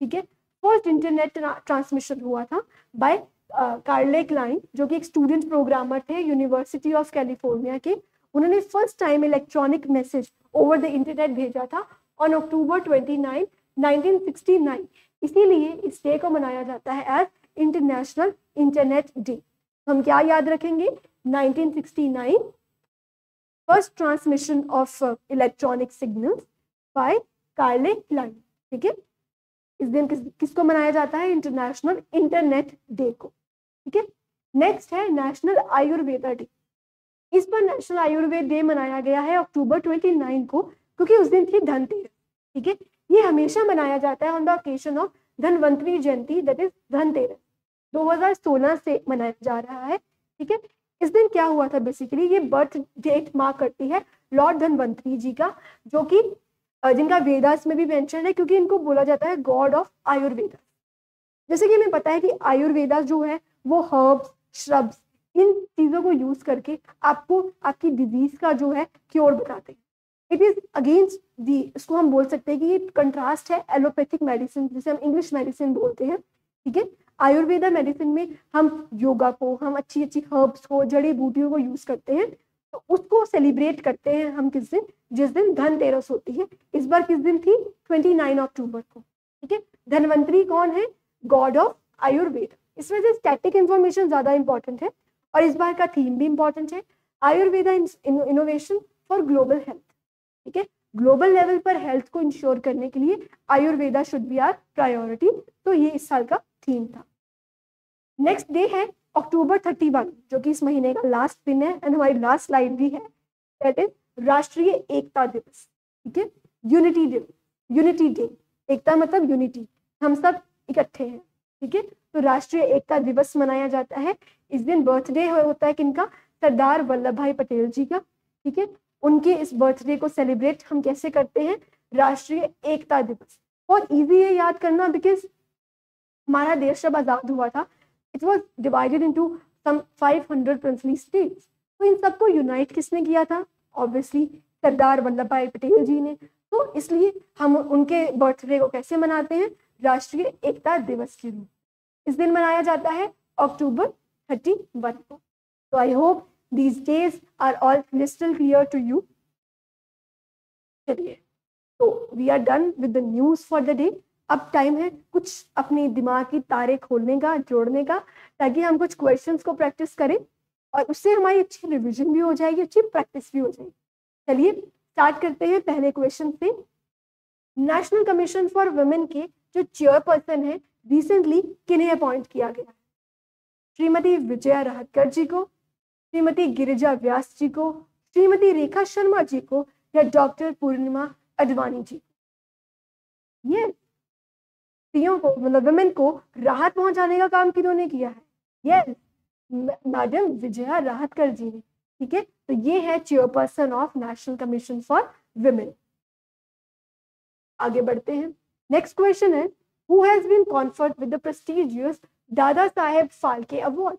ठीक है। फर्स्ट इंटरनेट ट्रांसमिशन हुआ था बाय कार्ले क्लाइन, जो कि एक स्टूडेंट प्रोग्रामर थे यूनिवर्सिटी ऑफ कैलिफोर्निया के। उन्होंने first time electronic message over the internet भेजा था ऑन अक्टूबर 29, 1969, इसीलिए इस डे को मनाया जाता है एज इंटरनेशनल इंटरनेट डे। हम क्या याद रखेंगे? 1969 first transmission of electronic signals by Charley Kline. ठीक है, इस दिन किसको मनाया जाता है? इंटरनेशनल इंटरनेट डे को। ठीक है, नेक्स्ट है नेशनल आयुर्वेदा डे। इस पर नेशनल आयुर्वेद डे मनाया गया है अक्टूबर 29 को, क्योंकि उस दिन थी धनतेरस। ठीक है, ये हमेशा मनाया जाता है on the occasion of Dhanvantari Jayanti, that is Dhanteras. 2016 से मनाया जा रहा है। ठीक है, इस दिन क्या हुआ था? बेसिकली ये बर्थ डेट मार्क करती है लॉर्ड धनवंतरी जी का, जो कि जिनका वेदास में भी मेंशन है, क्योंकि इनको बोला जाता है गॉड ऑफ आयुर्वेदा। जैसे कि हमें पता है कि आयुर्वेदा जो है वो हर्ब्स, श्रब्स, इन चीजों को यूज करके आपको आपकी डिजीज का जो है क्योर बताते हैं। इट इज अगेंस्ट दी, इसको हम बोल सकते हैं कि ये कंट्रास्ट है एलोपैथिक मेडिसिन, जिसे हम इंग्लिश मेडिसिन बोलते हैं। ठीक है, आयुर्वेदा मेडिसिन में हम योगा को, हम अच्छी अच्छी हर्ब्स को, जड़ी बूटियों को यूज करते हैं। तो उसको सेलिब्रेट करते हैं हम किस दिन? जिस दिन धनतेरस होती है। इस बार किस दिन थी? 29 अक्टूबर को। ठीक है, धनवंतरी कौन है? God of Ayurveda. इस वजह से स्टैटिक इंफॉर्मेशन ज्यादा इंपॉर्टेंट है, और इस बार का थीम भी इंपॉर्टेंट है, Ayurveda innovation for global health. ठीक है, ग्लोबल लेवल पर हेल्थ को इंश्योर करने के लिए Ayurveda should be our priority. तो ये इस साल का थीम था। नेक्स्ट डे है अक्टूबर 31, जो कि इस महीने का लास्ट दिन है, एंड हमारी लास्ट स्लाइड भी है, दैट इज राष्ट्रीय एकता दिवस। ठीक है, यूनिटी डे। यूनिटी डे, एकता मतलब यूनिटी, हम सब इकट्ठे हैं। ठीक है, तो राष्ट्रीय एकता दिवस मनाया जाता है। इस दिन बर्थडे होता है किनका? सरदार वल्लभ भाई पटेल जी का। ठीक है, उनके इस बर्थडे को सेलिब्रेट हम कैसे करते हैं? राष्ट्रीय एकता दिवस। बहुत इजी है याद करना, बिकॉज हमारा देश जब आजाद हुआ था, it was divided into some 500 princely states. तो इन सबको यूनाइट किसने किया था? ऑब्वियसली सरदार वल्लभ भाई पटेल जी ने। तो इसलिए हम उनके बर्थडे को कैसे मनाते हैं? राष्ट्रीय एकता दिवस के रूप। इस दिन मनाया जाता है अक्टूबर 31 को। तो I hope these days are all crystal clear to you. चलिए, तो we are done with the news for the day. अब टाइम है कुछ अपनी दिमाग की तारे खोलने का, जोड़ने का, ताकि हम कुछ क्वेश्चंस को प्रैक्टिस करें, और उससे हमारी अच्छी रिवीजन भी हो जाएगी, अच्छी प्रैक्टिस भी हो जाएगी। चलिए स्टार्ट करते हैं पहले क्वेश्चन से। नेशनल कमीशन फॉर वुमेन के जो चेयरपर्सन है, रिसेंटली किन्हें अपॉइंट किया गया? श्रीमती विजया राहतकर जी को, श्रीमती गिरिजा व्यास जी को, श्रीमती रेखा शर्मा जी को, या डॉक्टर पूर्णिमा अडवाणी जी को? ये स्त्रियों को, मतलब वुमेन को राहत पहुंचाने का काम किन्होंने किया है? यस, मैडम विजया राहतकर जी ने। ठीक है, तो ये है chairperson of national commission for women. आगे बढ़ते हैं। नेक्स्ट क्वेश्चन है, who has been conferred with the prestigious Dada Saheb Phalke award?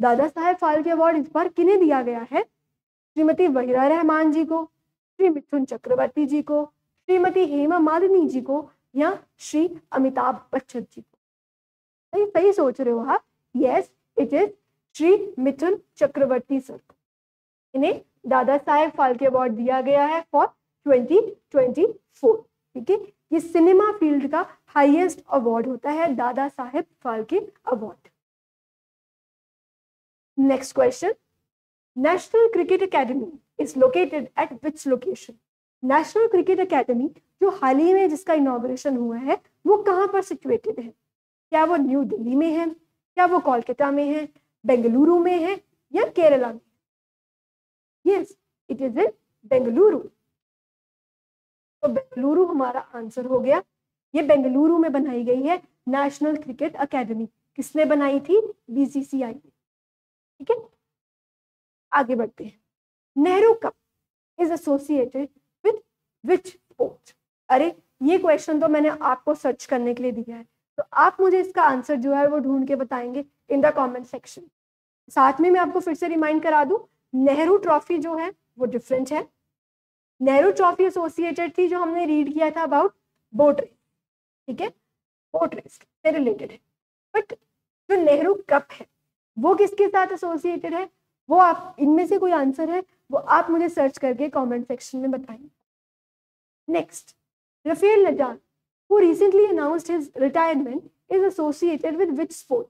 Dada Saheb Phalke award इस बार किन्हें दिया गया है? श्रीमती वहीरा रहमान जी को, श्री मिथुन चक्रवर्ती जी को, श्रीमती हेमा मालिनी जी को, या श्री अमिताभ बच्चन जी को? सही सोच रहे हो आप? Yes, it is Shri Mithun Chakraborty sir को। इन्हें दादा साहेब फाल्के अवार्ड दिया गया है फॉर 2024। ठीक है, ये सिनेमा फील्ड का हाईएस्ट अवार्ड होता है, Dada Saheb Phalke award. Next question, national cricket academy is located at which location? National cricket academy जो हाल ही में जिसका इनॉग्रेशन हुआ है, वो कहाँ पर सिचुएटेड है? क्या वो न्यू दिल्ली में है, क्या वो कोलकाता में है, बेंगलुरु में है, या केरला में? Yes, it is in Bengaluru. तो बेंगलुरु हमारा आंसर हो गया। ये बेंगलुरु में बनाई गई है नेशनल क्रिकेट एकेडमी। किसने बनाई थी? बीसीसीआई ने। ठीक है, आगे बढ़ते हैं। Nehru cup is associated with which sport? अरे ये क्वेश्चन तो मैंने आपको सर्च करने के लिए दिया है, तो आप मुझे इसका आंसर जो है वो ढूंढ के बताएंगे इन द कमेंट सेक्शन। साथ में मैं आपको फिर से रिमाइंड करा दूं, नेहरू ट्रॉफी जो है वो डिफरेंट है। नेहरू ट्रॉफी एसोसिएटेड थी, जो हमने रीड किया था अबाउट बोट रेस। ठीक है, बोट रेस से रिलेटेड है। बट जो नेहरू कप है वो किसके साथ एसोसिएटेड है? वो आप इनमें से कोई आंसर है वो आप मुझे सर्च करके कमेंट सेक्शन में बताएंगे। Next, Rafael Nadal who recently announced his retirement is associated with which sport?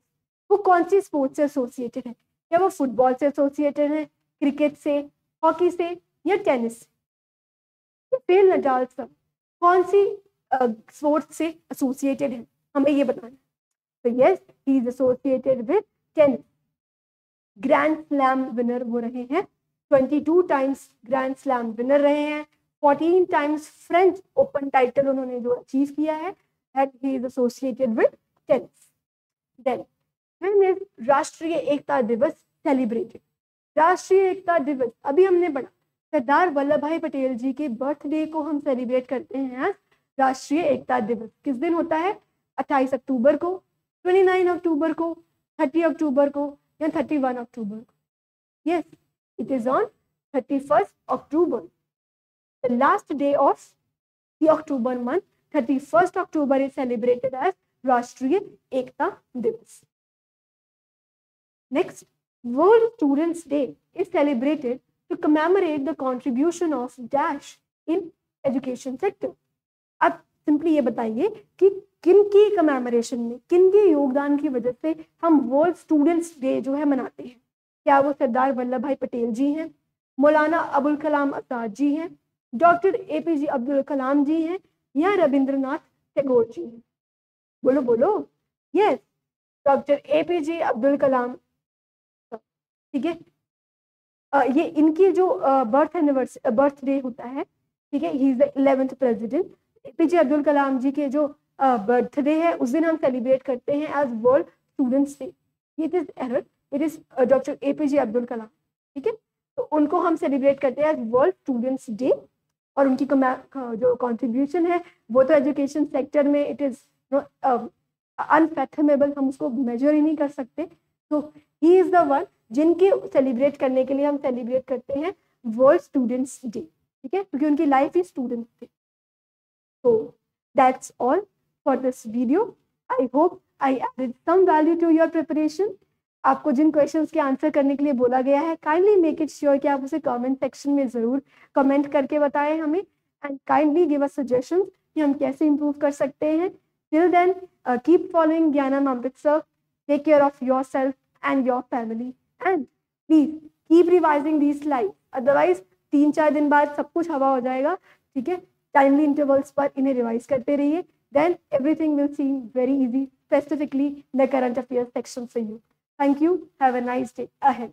वो कौन सी स्पोर्ट से एसोसिएटेड है? क्या वो फुटबॉल से एसोसिएटेड है, क्रिकेट से, हॉकी से या टेनिस से? राफेल नडाल सर कौन सी स्पोर्ट से एसोसिएटेड है, हमें ये बताना। तो yes, he is associated with tennis. Grand slam winner वो रहे हैं, 22 टाइम्स ग्रैंड स्लैम विनर रहे हैं, 14 टाइम्स फ्रेंच ओपन टाइटल उन्होंने जो अचीव किया है, and he is associated with tennis. Then when is Rashtriya Ekta दिवस सेलिब्रेटेड? राष्ट्रीय एकता दिवस अभी हमने पढ़ा, सरदार वल्लभ भाई पटेल जी के बर्थडे को हम सेलिब्रेट करते हैं आज राष्ट्रीय एकता दिवस। किस दिन होता है? 28 अक्टूबर को, 29 अक्टूबर को, 30 अक्टूबर को या 31 अक्टूबर को? Yes, it is on 31st October, the last day of the October month. 31st October is celebrated as राष्ट्रीय एकता दिवस। Next, World Students Day is celebrated to commemorate the contribution of dash in education sector. अब simply ये बताइए कि किन की commemoration में, किन के योगदान की वजह से हम वर्ल्ड स्टूडेंट्स डे जो है मनाते हैं? क्या वो सरदार वल्लभ भाई पटेल जी हैं, मौलाना अबुल कलाम आजाद जी हैं, डॉक्टर APJ अब्दुल कलाम जी हैं या रविंद्रनाथ टैगोर जी हैं? बोलो बोलो। Yes, doctor APJ Abdul Kalam. ठीक है, ये इनकी जो बर्थडे होता है, ठीक है, he is the 11th president. APJ Abdul Kalam ji के जो बर्थडे है उस दिन हम सेलिब्रेट करते हैं as world students day. It is er, it is doctor APJ Abdul Kalam. ठीक है, तो उनको हम सेलिब्रेट करते हैं एज वर्ल्ड स्टूडेंट्स डे, और उनकी जो कॉन्ट्रीब्यूशन है वो तो एजुकेशन सेक्टर में इट इज अनफैथमेबल, हम उसको मेजर ही नहीं कर सकते। तो ही इज द वन जिनकी सेलिब्रेट करने के लिए हम सेलिब्रेट करते हैं वर्ल्ड स्टूडेंट्स डे। ठीक है, क्योंकि उनकी लाइफ ही स्टूडेंट थी। So that's all for this video. I hope I added some value to your preparation. आपको जिन क्वेश्चंस के आंसर करने के लिए बोला गया है, काइंडली मेक इट श्योर कि आप उसे कमेंट सेक्शन में जरूर कमेंट करके बताएं हमें, and kindly give us suggestions कि हम कैसे इंप्रूव कर सकते हैं। Till then keep following Gyanam Amritsar, take care of yourself and your family, and please keep revising these slides, otherwise 3-4 दिन बाद सब कुछ हवा हो जाएगा। ठीक है, टाइमली इंटरवल्स पर इन्हें रिवाइज करते रहिए, then everything will seem very easy, specifically the current affairs section for you. Thank you, have a nice day ahead.